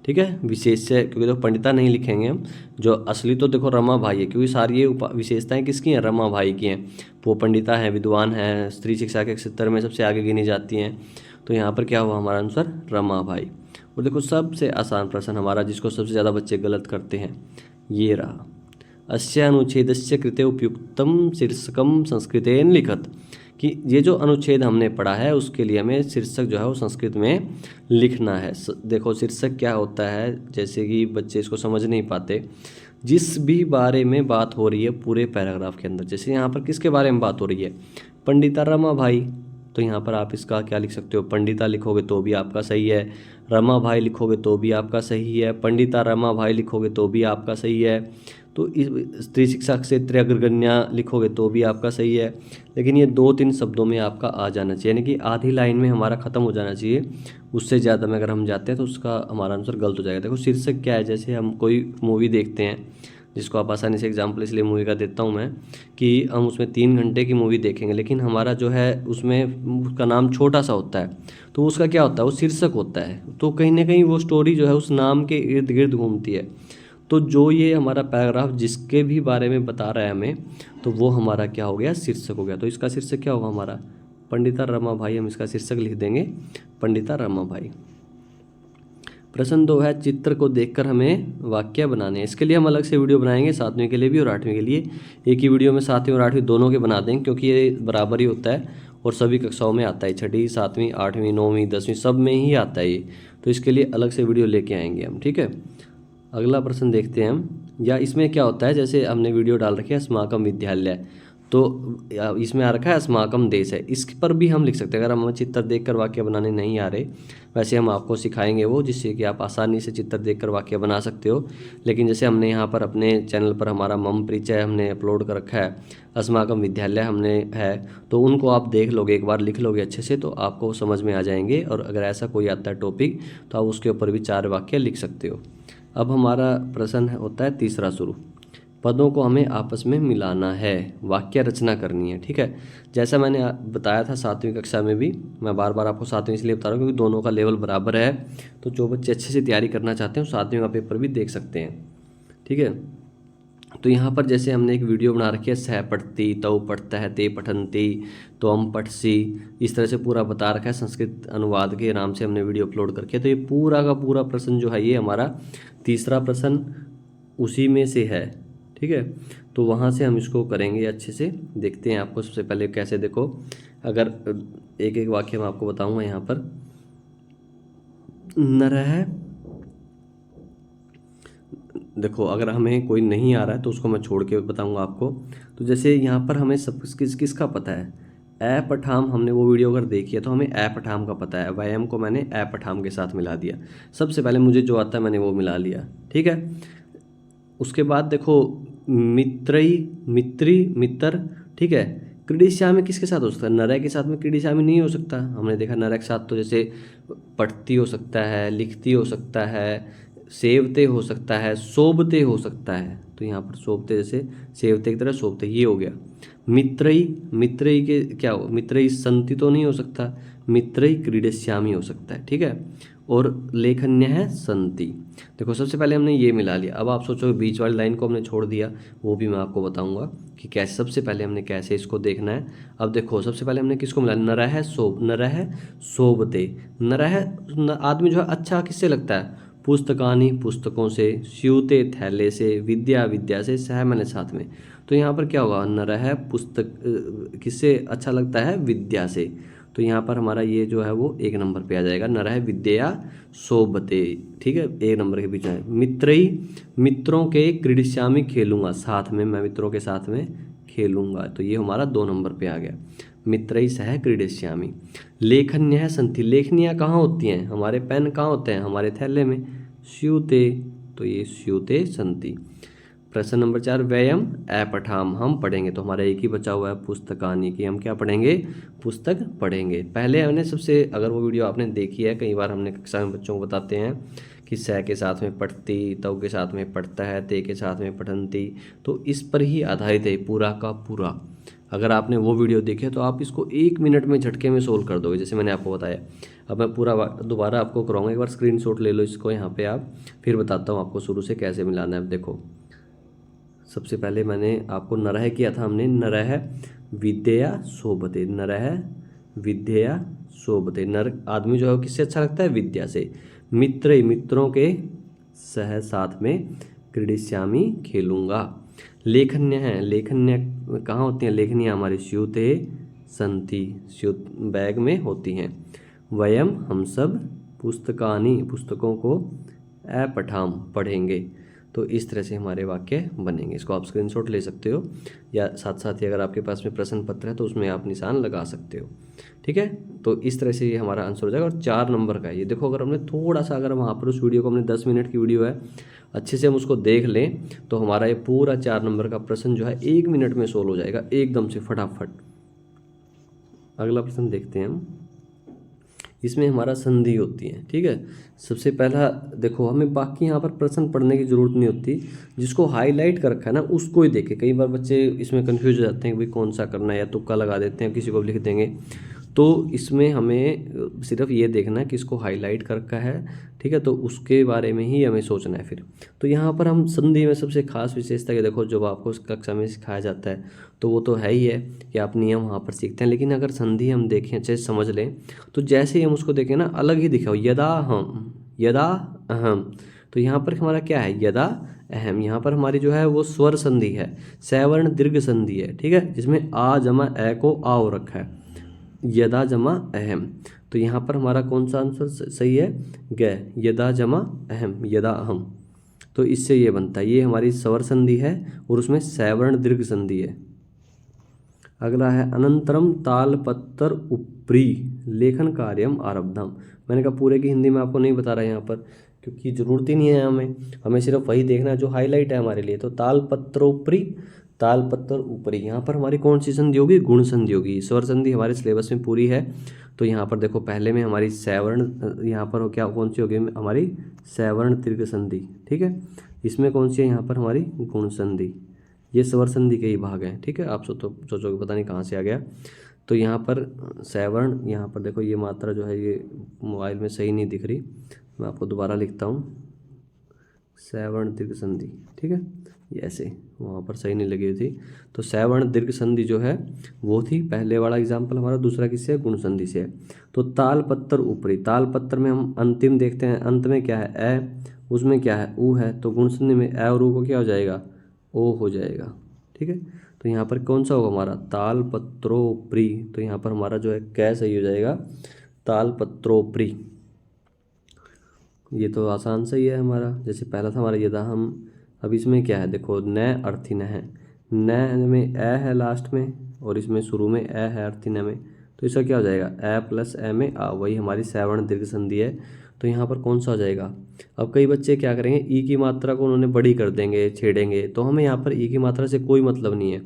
ठीक है, विशेष्य, क्योंकि देखो पंडिता नहीं लिखेंगे हम, जो असली तो देखो रमा भाई है, क्योंकि सारी ये विशेषताएं किसकी हैं, रमा भाई की हैं। वो पंडिता हैं, विद्वान हैं, स्त्री शिक्षा के क्षेत्र में सबसे आगे गिनी जाती हैं। तो यहाँ पर क्या हुआ हमारा आंसर, रमा भाई। और देखो सबसे आसान प्रश्न हमारा, जिसको सबसे ज़्यादा बच्चे गलत करते हैं, ये रहा, अस्य अनुच्छेदस्य कृते उपयुक्तम शीर्षकम संस्कृतेन लिखत, कि ये जो अनुच्छेद हमने पढ़ा है उसके लिए हमें शीर्षक जो है वो संस्कृत में लिखना है। देखो शीर्षक क्या होता है, जैसे कि बच्चे इसको समझ नहीं पाते, जिस भी बारे में बात हो रही है पूरे पैराग्राफ के अंदर, जैसे यहाँ पर किसके बारे में बात हो रही है, पंडिता रमा भाई, तो यहाँ पर आप इसका क्या लिख सकते हो, पंडिता लिखोगे तो भी आपका सही है, रमा भाई लिखोगे तो भी आपका सही है, पंडिता रमा भाई लिखोगे तो भी आपका सही है। तो इस स्त्री शिक्षा क्षेत्र अग्रगण्या लिखोगे तो भी आपका सही है, लेकिन ये 2-3 शब्दों में आपका आ जाना चाहिए, यानी कि आधी लाइन में हमारा ख़त्म हो जाना चाहिए। उससे ज़्यादा में अगर हम जाते हैं तो उसका हमारा आंसर गलत हो जाएगा। देखो शीर्षक क्या है, जैसे हम कोई मूवी देखते हैं, जिसको आप आसानी से एग्जाम्पल इसलिए मूवी का देता हूँ मैं कि हम उसमें 3 घंटे की मूवी देखेंगे, लेकिन हमारा जो है उसमें उसका नाम छोटा सा होता है, तो उसका क्या होता है, वो शीर्षक होता है। तो कहीं ना कहीं वो स्टोरी जो है उस नाम के इर्द गिर्द घूमती है। तो जो ये हमारा पैराग्राफ जिसके भी बारे में बता रहा है हमें, तो वो हमारा क्या हो गया, शीर्षक हो गया। तो इसका शीर्षक क्या होगा हमारा, पंडिता रमाबाई। हम इसका शीर्षक लिख देंगे पंडिता रमाबाई। प्रश्न 2 है, चित्र को देखकर हमें वाक्य बनाने हैं। इसके लिए हम अलग से वीडियो बनाएंगे, 7वीं के लिए भी और 8वीं के लिए। एक ही वीडियो में 7वीं और 8वीं दोनों के बना देंगे, क्योंकि ये बराबर ही होता है और सभी कक्षाओं में आता है, 6वीं 7वीं 8वीं 9वीं 10वीं सब में ही आता है ये। तो इसके लिए अलग से वीडियो लेके आएंगे हम, ठीक है। अगला प्रश्न देखते हैं हम, या इसमें क्या होता है, जैसे हमने वीडियो डाल रखी है अस्माकम विद्यालय, तो इसमें आ रखा है अस्माकम देश है, इस पर भी हम लिख सकते हैं। अगर हमें चित्र देखकर वाक्य बनाने नहीं आ रहे, वैसे हम आपको सिखाएंगे वो, जिससे कि आप आसानी से चित्र देखकर वाक्य बना सकते हो। लेकिन जैसे हमने यहाँ पर अपने चैनल पर हमारा मम परिचय हमने अपलोड कर रखा है, अस्माकम विद्यालय हमने है, तो उनको आप देख लोगे, एक बार लिख लोगे अच्छे से, तो आपको समझ में आ जाएंगे। और अगर ऐसा कोई आता है टॉपिक, तो आप उसके ऊपर भी 4 वाक्य लिख सकते हो। अब हमारा प्रश्न होता है तीसरा शुरू, पदों को हमें आपस में मिलाना है, वाक्य रचना करनी है, ठीक है। जैसा मैंने बताया था 7वीं कक्षा में भी, मैं बार बार आपको 7वीं इसलिए बता रहा हूँ क्योंकि दोनों का लेवल बराबर है। तो जो बच्चे अच्छे से तैयारी करना चाहते हैं 7वीं का पेपर भी देख सकते हैं, ठीक है। तो यहाँ पर जैसे हमने एक वीडियो बना रखी है, सह पठती, तव पठता है, ते पठंती, तो हम पठसी, इस तरह से पूरा बता रखा है। संस्कृत अनुवाद के नाम से हमने वीडियो अपलोड करके, तो ये पूरा का पूरा प्रश्न जो है ये हमारा तीसरा प्रश्न उसी में से है, ठीक है। तो वहाँ से हम इसको करेंगे अच्छे से। देखते हैं आपको सबसे पहले कैसे, देखो अगर एक एक वाक्य मैं आपको बताऊंगा यहाँ पर। नरह, देखो अगर हमें कोई नहीं आ रहा है तो उसको मैं छोड़ के बताऊंगा आपको। तो जैसे यहाँ पर हमें सब किसका पता है, ए पठाम, हमने वो वीडियो अगर देखी है तो हमें ए पठाम का पता है, व्यायाम को मैंने ए पठाम के साथ मिला दिया। सबसे पहले मुझे जो आता है मैंने वो मिला लिया, ठीक है। उसके बाद देखो मित्रई, मित्री, मित्र, ठीक है। क्रीडिश्यामी किसके साथ हो सकता है, नरय के साथ में क्रीडिश्यामी नहीं हो सकता। हमने देखा नरय के साथ तो जैसे पढ़ती हो सकता है, लिखती हो सकता है, सेवते हो सकता है, शोभते हो सकता है। तो यहाँ पर शोभते, जैसे सेवते की तरह शोभते, ये हो गया। मित्रई, मित्रई के क्या हो, मित्रई संति तो नहीं हो सकता, मित्रई क्रीडिश्यामी हो सकता है, ठीक है। और लेखन्य है संति। देखो सबसे पहले हमने ये मिला लिया। अब आप सोचो बीच वाली लाइन को हमने छोड़ दिया, वो भी मैं आपको बताऊंगा कि कैसे, सबसे पहले हमने कैसे इसको देखना है। अब देखो सबसे पहले हमने किसको मिला, नरह शोभ, नरह शोभते, नरह आदमी जो है अच्छा किससे लगता है, पुस्तकानी पुस्तकों से, स्यूते थैले से, विद्या विद्या से, सह मैंने साथ में। तो यहाँ पर क्या होगा, नरह पुस्तक किससे अच्छा लगता है, विद्या से। तो यहाँ पर हमारा ये जो है वो 1 नंबर पे आ जाएगा, नरह विद्या शोभते, ठीक है, 1 नंबर के बीच में। मित्रई, मित्रों के क्रीडिश्यामी खेलूंगा, साथ में मैं मित्रों के साथ में खेलूंगा, तो ये हमारा 2 नंबर पे आ गया, मित्रई सह क्रीडिश्यामी। लेखन्य है संति, लेखनियाँ कहाँ होती हैं, हमारे पेन कहाँ होते हैं, हमारे थैले में, स्यूते, तो ये स्यूते संति। प्रश्न नंबर 4, व्ययम ए पठाम, हम पढ़ेंगे, तो हमारा एक ही बचा हुआ है पुस्तकानी की, हम क्या पढ़ेंगे, पुस्तक पढ़ेंगे। पहले हमने सबसे, अगर वो वीडियो आपने देखी है, कई बार हमने कक्षा में बच्चों को बताते हैं कि सह के साथ में पढ़ती, तव के साथ में पढ़ता है, ते के साथ में पठंती, तो इस पर ही आधारित है पूरा का पूरा। अगर आपने वो वीडियो देखे तो आप इसको 1 मिनट में झटके में सोल्व कर दोगे, जैसे मैंने आपको बताया। अब मैं पूरा दोबारा आपको कराऊंगा, एक बार स्क्रीनशॉट ले लो इसको यहाँ पे आप, फिर बताता हूँ आपको शुरू से कैसे मिलाना है। देखो सबसे पहले मैंने आपको नरह किया था, हमने नरह विद्या शोभते, नरह विद्या शोभते, नर आदमी जो है किससे अच्छा लगता है, विद्या से। मित्र, मित्रों के सह साथ में क्रीडिश्यामी खेलूंगा। लेखन्य है, लेखन्य कहाँ होती हैं, लेखनियाँ हमारी स्यूते संति, स्यूत बैग में होती हैं। वयम हम सब, पुस्तकानी पुस्तकों को, ए पठाम पढ़ेंगे। तो इस तरह से हमारे वाक्य बनेंगे। इसको आप स्क्रीनशॉट ले सकते हो, या साथ साथ ही अगर आपके पास में प्रश्न पत्र है तो उसमें आप निशान लगा सकते हो। ठीक है। तो इस तरह से ये हमारा आंसर हो जाएगा। और 4 नंबर का है ये। देखो अगर हमने थोड़ा सा, अगर वहाँ पर उस वीडियो को, हमने 10 मिनट की वीडियो है, अच्छे से हम उसको देख लें तो हमारा ये पूरा 4 नंबर का प्रश्न जो है 1 मिनट में सोल्व हो जाएगा, एकदम से फटाफट। अगला प्रश्न देखते हैं हम। इसमें हमारा संधि होती है, ठीक है। सबसे पहला देखो, हमें बाकी यहाँ पर प्रश्न पढ़ने की ज़रूरत नहीं होती, जिसको हाईलाइट कर रखा है ना उसको ही देखें। कई बार बच्चे इसमें कंफ्यूज हो जाते हैं कि भाई कौन सा करना है, या तुक्का लगा देते हैं, किसी को लिख देंगे। तो इसमें हमें सिर्फ ये देखना है कि इसको हाईलाइट कर रखा है, ठीक है, तो उसके बारे में ही हमें सोचना है फिर। तो यहाँ पर हम संधि में सबसे खास विशेषता कि देखो, जब आपको कक्षा में सिखाया जाता है तो वो तो है ही है कि आप नियम वहाँ पर सीखते हैं, लेकिन अगर संधि हम देखें, अच्छे से समझ लें, तो जैसे ही हम उसको देखें ना, अलग ही दिखा हो, यदा हम, यदा अहम। तो यहाँ पर हमारा क्या है, यदा अहम। यहाँ पर हमारी जो है वो स्वर संधि है, सवर्ण दीर्घ संधि है, ठीक है, जिसमें आ जमा ए को आ हो रखा है, यदा जमा अहम। तो यहाँ पर हमारा कौन सा आंसर सही है, ग, यदा जमा अहम, यदा अहम। तो इससे ये बनता है, ये हमारी स्वर संधि है और उसमें सवर्ण दीर्घ संधि है। अगला है अनंतरम तालपत्र उपरी लेखन कार्यम आरब्धम। मैंने कहा पूरे की हिंदी में आपको नहीं बता रहा यहाँ पर, क्योंकि ज़रूरत ही नहीं है हमें सिर्फ वही देखना है जो हाईलाइट है हमारे लिए। तो तालपत्रोपरी, तालपत्र ऊपरी, यहाँ पर हमारी कौन सी संधि होगी, गुण संधि होगी। स्वर संधि हमारे सिलेबस में पूरी है। तो यहाँ पर देखो, पहले में हमारी सवर्ण, यहाँ पर क्या कौन सी होगी हमारी, सवर्ण दीर्घ संधि, ठीक है। इसमें कौन सी है यहाँ पर हमारी, गुण संधि। ये स्वर संधि के ही भाग हैं, ठीक है। आप सोचोगे पता नहीं कहाँ से आ गया। तो यहाँ पर सवर्ण, यहाँ पर देखो ये मात्रा जो है ये मोबाइल में सही नहीं दिख रही, मैं आपको दोबारा लिखता हूँ, सवर्ण दीर्घ संधि, ठीक है। ये ऐसे वहाँ पर सही नहीं लगी थी। तो सवर्ण दीर्घ संधि जो है वो थी पहले वाला एग्जाम्पल हमारा। दूसरा किससे है, गुण संधि से है। तो तालपत्र ऊपरी, तालपत्र में हम अंतिम देखते हैं, अंत में क्या है, ए, उसमें क्या है, ऊ है। तो गुण संधि में ए और ऊ को क्या हो जाएगा, ओ हो जाएगा, ठीक है। तो यहाँ पर कौन सा होगा हमारा, तालपत्रोपरी। तो यहाँ पर हमारा जो है कै सही हो जाएगा, तालपत्रोपरी। ये तो आसान सही है हमारा, जैसे पहला था हमारा यदा हम। अब इसमें क्या है, देखो न अर्थी न है, न में ए है लास्ट में, और इसमें शुरू में ए है अर्थी न में। तो इसका क्या हो जाएगा, ए प्लस ए में आ, वही हमारी सवर्ण दीर्घ संधि है। तो यहाँ पर कौन सा हो जाएगा। अब कई बच्चे क्या करेंगे, ई की मात्रा को उन्होंने बड़ी कर देंगे, छेड़ेंगे। तो हमें यहाँ पर ई की मात्रा से कोई मतलब नहीं है,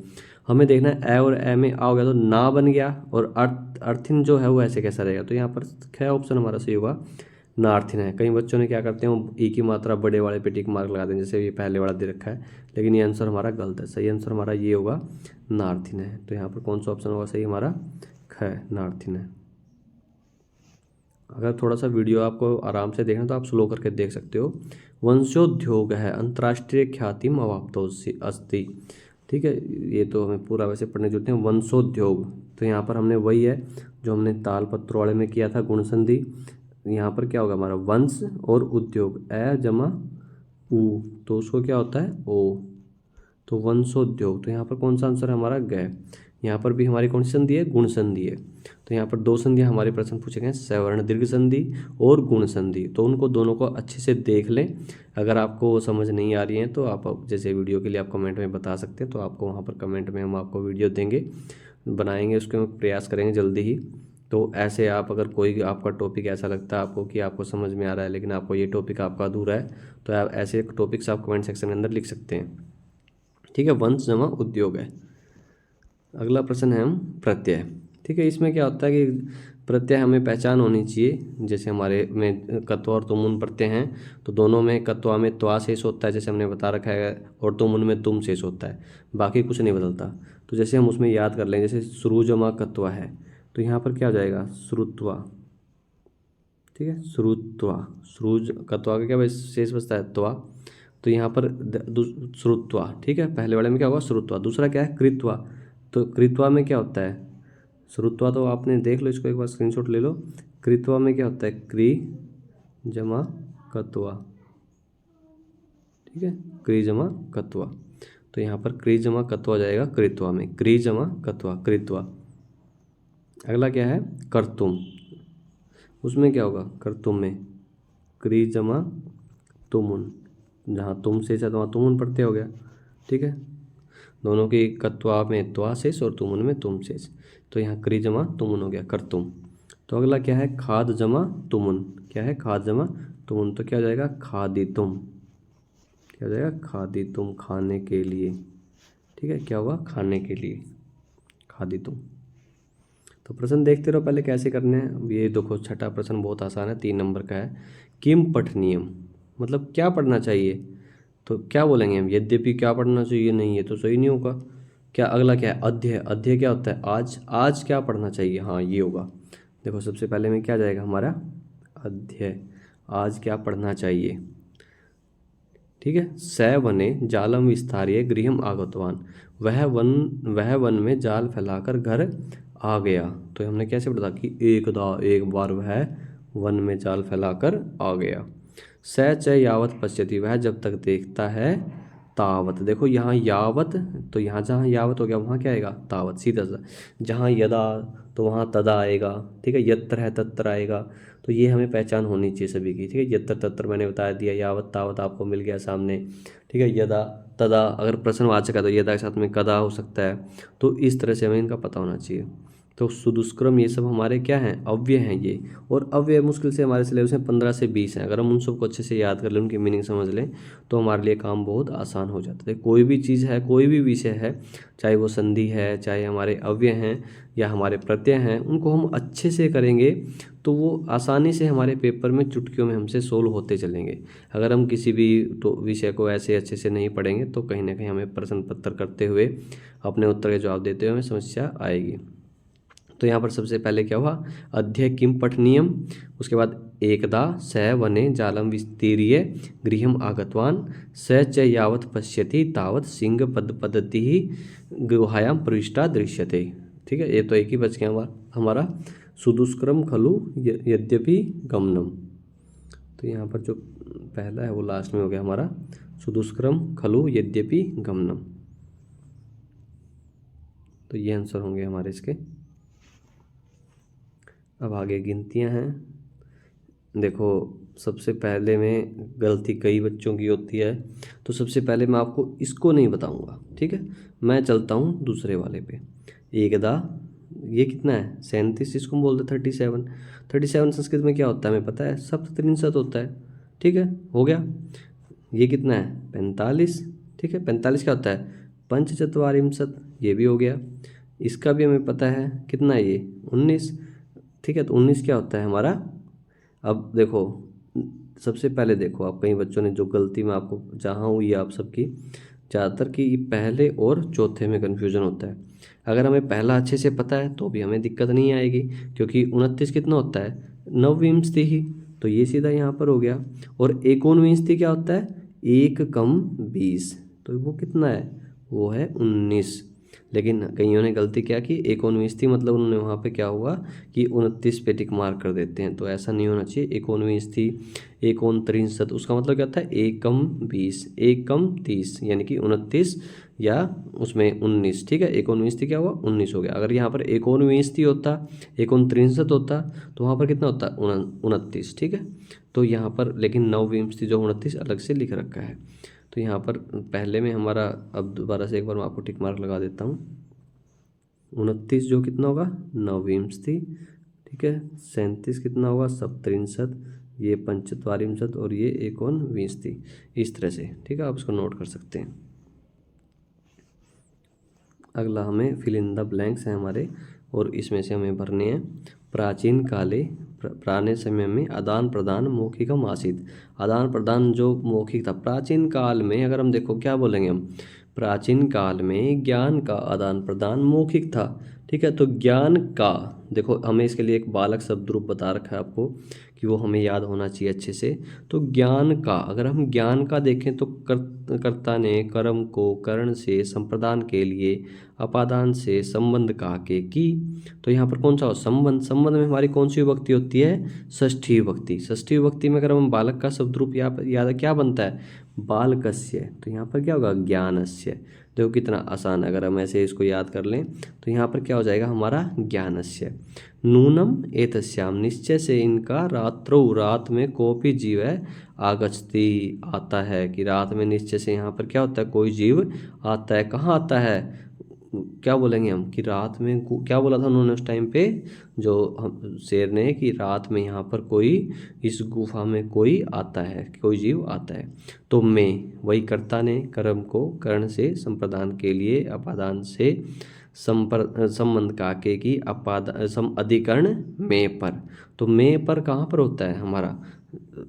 हमें देखना है ए और ए में आ हो गया तो ना बन गया, और अर्थिन जो है वो ऐसे कैसा रहेगा। तो यहाँ पर क्या ऑप्शन हमारा सही होगा, नार्थिन है। कई बच्चों ने क्या करते हैं, वो ई की मात्रा बड़े वाले पे टिक मार्क लगा दें, जैसे ये पहले वाला दे रखा है, लेकिन ये आंसर हमारा गलत है। सही आंसर हमारा ये होगा, नार्थिन है। तो यहाँ पर कौन सा ऑप्शन होगा सही हमारा, ख, नार्थिन है। अगर थोड़ा सा वीडियो आपको आराम से देखना तो आप स्लो करके देख सकते हो। वंशोद्योग है अंतर्राष्ट्रीय ख्यातिम अवाप्तो अस्ति, ठीक है। ये तो हमें पूरा वैसे पढ़ने जुड़ते हैं, वंशोद्योग। तो यहाँ पर हमने वही है जो हमने तालपत्र वाले में किया था, गुण संधि। यहाँ पर क्या होगा हमारा, वंश और उद्योग, ए जमा उ, तो उसको क्या होता है, ओ। तो वंशोद्योग। तो यहाँ पर कौन सा आंसर है हमारा, ग। यहाँ पर भी हमारी कौन सी संधि है, गुण संधि है। तो यहाँ पर दो संधियाँ हमारे प्रश्न पूछे गए, सवर्ण दीर्घ संधि और गुण संधि। तो उनको दोनों को अच्छे से देख लें। अगर आपको वो समझ नहीं आ रही है तो आप जैसे वीडियो के लिए आप कमेंट में बता सकते हैं, तो आपको वहाँ पर कमेंट में हम आपको वीडियो देंगे, बनाएंगे, उसके प्रयास करेंगे जल्दी ही। तो ऐसे आप, अगर कोई आपका टॉपिक ऐसा लगता है आपको कि आपको समझ में आ रहा है लेकिन आपको ये टॉपिक आपका अधूरा है, तो आप ऐसे टॉपिक्स आप कमेंट सेक्शन के अंदर लिख सकते हैं, ठीक है। वंश जमा उद्योग है। अगला प्रश्न है हम प्रत्यय, ठीक है। इसमें क्या होता है कि प्रत्यय हमें पहचान होनी चाहिए। जैसे हमारे में कत्वा और तुमुन प्रत्यय हैं, तो दोनों में कत्वा में त्वा शेष होता है, जैसे हमने बता रखा है, और तुमुन में तुम शेष होता है, बाकी कुछ नहीं बदलता। तो जैसे हम उसमें याद कर लें, जैसे श्रु जमा कत्वा है, तो यहाँ पर क्या हो जाएगा, श्रुत्वा, ठीक है, श्रुत्वा। श्रुज कत्वा का क्या शेष बचता है, त्वा। तो यहाँ पर श्रुत्वा, ठीक है। पहले वाले में क्या होगा, श्रुत्वा। दूसरा क्या है, कृत्वा। तो कृत्वा में क्या होता है, श्रुत्वा तो आपने देख लो, इसको एक बार स्क्रीनशॉट ले लो। कृत्वा में क्या होता है, क्री जमा कत्वा, ठीक है, क्री जमा कत्वा। तो यहाँ पर क्री जमा कत्वा हो जाएगा कृत्वा में, क्री जमा कत्वा, कृत्वा। अगला क्या है, कर्तुम। उसमें क्या होगा, कर्तुम में क्री जमा तुमुन, जहाँ तुम शेष है तो वहाँ तुमुन प्रत्यय हो गया, ठीक है। दोनों की कत्वा में त्वा शेष और तुमुन में तुम शेष। तो यहाँ क्री जमा तुमुन हो गया, कर तुम। तो अगला क्या है, खाद जमा तुमुन, क्या है, खाद जमा तुमुन, तो क्या हो जाएगा, खादी तुम, क्या हो जाएगा, खादी तुम, खाने के लिए, ठीक है, क्या हुआ, खाने के लिए, खादी तुम। तो प्रश्न देखते रहो पहले कैसे करने हैं। अब ये देखो छठा प्रश्न बहुत आसान है, 3 नंबर का है। किम पठनीयम, मतलब क्या पढ़ना चाहिए, तो क्या बोलेंगे हम, यद्यपि क्या पढ़ना चाहिए, नहीं ये तो सही नहीं होगा। क्या अगला क्या है, अध्यय, अध्यय क्या होता है, आज, आज क्या पढ़ना चाहिए, हाँ ये होगा। देखो सबसे पहले में क्या जाएगा हमारा, अध्यय, आज क्या पढ़ना चाहिए, ठीक है। स वने जालम विस्तार्य गृहम आगतवान, वह वन में जाल फैलाकर घर आ गया। तो हमने कैसे पढ़ा कि एक बार वह वन में जाल फैलाकर आ गया। स च यावत पश्यति, वह जब तक देखता है, तावत, देखो यहाँ यावत, तो यहाँ जहाँ यावत हो गया वहाँ क्या आएगा, तावत, सीधा सा। जहाँ यदा तो वहाँ तदा आएगा, ठीक है, यत्र है तत्र आएगा। तो ये हमें पहचान होनी चाहिए सभी की, ठीक है। यत्र तत्र मैंने बता दिया, यावत तावत आपको मिल गया सामने, ठीक है। यदा तदा, अगर प्रश्नवाचक है तो यदा के साथ में कदा हो सकता है। तो इस तरह से हमें इनका पता होना चाहिए। तो सुदुष्कर्म ये सब हमारे क्या हैं, अव्यय हैं ये। और अव्यय मुश्किल से हमारे सिलेबस में 15 से 20 हैं। अगर हम उन सबको अच्छे से याद कर लें, उनकी मीनिंग समझ लें, तो हमारे लिए काम बहुत आसान हो जाता है। कोई भी चीज़ है, कोई भी विषय है, चाहे वो संधि है, चाहे हमारे अव्यय हैं या हमारे प्रत्यय हैं, उनको हम अच्छे से करेंगे तो वो आसानी से हमारे पेपर में चुटकियों में हमसे सोल्व होते चलेंगे। अगर हम किसी भी तो विषय को ऐसे अच्छे से नहीं पढ़ेंगे तो कहीं ना कहीं हमें प्रश्न पत्र करते हुए अपने उत्तर के जवाब देते हुए हमें समस्या आएगी। तो यहाँ पर सबसे पहले क्या हुआ, अध्यय किम पठनीयम, उसके बाद एकदा स वने जालम विस्तीर्य गृहम आगतवान, स च यावत पश्यति तावत सिंह पद पद्धति ही गुहायाम प्रविष्टा दृश्यते। ठीक है, ये तो एक ही बच गया हमारा सुदुष्करम खलु यद्यपि गमनम। तो यहाँ पर जो पहला है वो लास्ट में हो गया हमारा, सुदुष्करम खलु यद्यपि गमनम। तो ये आंसर होंगे हमारे इसके। अब आगे गिनतियाँ हैं। देखो सबसे पहले में गलती कई बच्चों की होती है, तो सबसे पहले मैं आपको इसको नहीं बताऊंगा, ठीक है। मैं चलता हूँ दूसरे वाले पे। एकदा, ये कितना है 37, इसको बोलते 37। 37 संस्कृत में क्या होता है हमें पता है, सप्तत्रिंशत होता है, ठीक है, हो गया। ये कितना है 45, ठीक है, 45 क्या होता है पंचचत्वारिंशत, ये भी हो गया। इसका भी हमें पता है कितना है ये 19, ठीक है। तो 19 क्या होता है हमारा। अब देखो सबसे पहले देखो, आप कई बच्चों ने जो गलती में आपको जहाँ हुई है आप सबकी ज़्यादातर कि पहले और चौथे में कन्फ्यूजन होता है। अगर हमें पहला अच्छे से पता है तो भी हमें दिक्कत नहीं आएगी, क्योंकि 29 कितना होता है नवविंशति ही, तो ये सीधा यहाँ पर हो गया। और एकोनविंशति क्या होता है 1 कम 20, तो वो कितना है वो है 19। लेकिन कईयों ने गलती क्या की, एकोनविंशति मतलब उन्होंने वहाँ पे क्या हुआ कि 29 पे टिक मार्क कर देते हैं, तो ऐसा नहीं होना चाहिए। एकोनविंशति, एकोनत्रिंशत, उसका मतलब क्या होता है 1 कम 20, 1 कम 30, यानी कि 29 या उसमें 19, ठीक है। एकोनविंशति क्या हुआ 19 हो गया। अगर यहाँ पर एकोनविंशति होता, एकोनत्रिंशत होता, तो वहाँ पर कितना होता 29, ठीक है। तो यहाँ पर लेकिन नवविंशति जो 29 अलग से लिख रखा है, तो यहाँ पर पहले में हमारा, अब दोबारा से एक बार मैं आपको टिक मार्क लगा देता हूँ। 29 जो कितना होगा नवविंशति, ठीक है। 37 कितना होगा सप्तत्रिंशत, ये पंचचत्वारिंशत और ये एकोनविंशति, इस तरह से, ठीक है, आप इसको नोट कर सकते हैं। अगला हमें फिल इन द ब्लैंक्स है हमारे, और इसमें से हमें भरने हैं। प्राचीन काले, पुराने समय में आदान प्रदान मौखिकम आसीत। आदान प्रदान जो मौखिक था प्राचीन काल में, अगर हम देखो क्या बोलेंगे हम, प्राचीन काल में ज्ञान का आदान प्रदान मौखिक था, ठीक है। तो ज्ञान का, देखो हमें इसके लिए एक बालक शब्द रूप बता रखा है आपको कि वो हमें याद होना चाहिए अच्छे से। तो ज्ञान का, अगर हम ज्ञान का देखें तो कर्ता ने कर्म को करण से संप्रदान के लिए अपादान से संबंध कहा के की। तो यहाँ पर कौन सा हो संबंध, संबंध में हमारी कौन सी विभक्ति होती है षष्ठी विभक्ति। षष्ठी विभक्ति में अगर हम बालक का शब्द रूप याद क्या बनता है बालकस्य, तो यहाँ पर क्या होगा ज्ञानस्य। देखो कितना आसान, अगर हम ऐसे इसको याद कर लें तो यहाँ पर क्या हो जाएगा हमारा ज्ञानस्य। नूनम एतस्याम, निश्चय से इनका रात्रो, रात में कोपी जीव है आगच्छति, आता है, कि रात में निश्चय से यहाँ पर क्या होता है कोई जीव आता है। कहाँ आता है क्या बोलेंगे हम कि रात में क्या बोला था उन्होंने उस टाइम पे, जो हम शेर ने, कि रात में यहाँ पर कोई, इस गुफा में कोई आता है, कोई जीव आता है। तो मैं, वही कर्ता ने कर्म को कर्ण से संप्रदान के लिए अपादान से संबंध काके की अधिकरण में पर। तो में पर कहाँ पर होता है हमारा,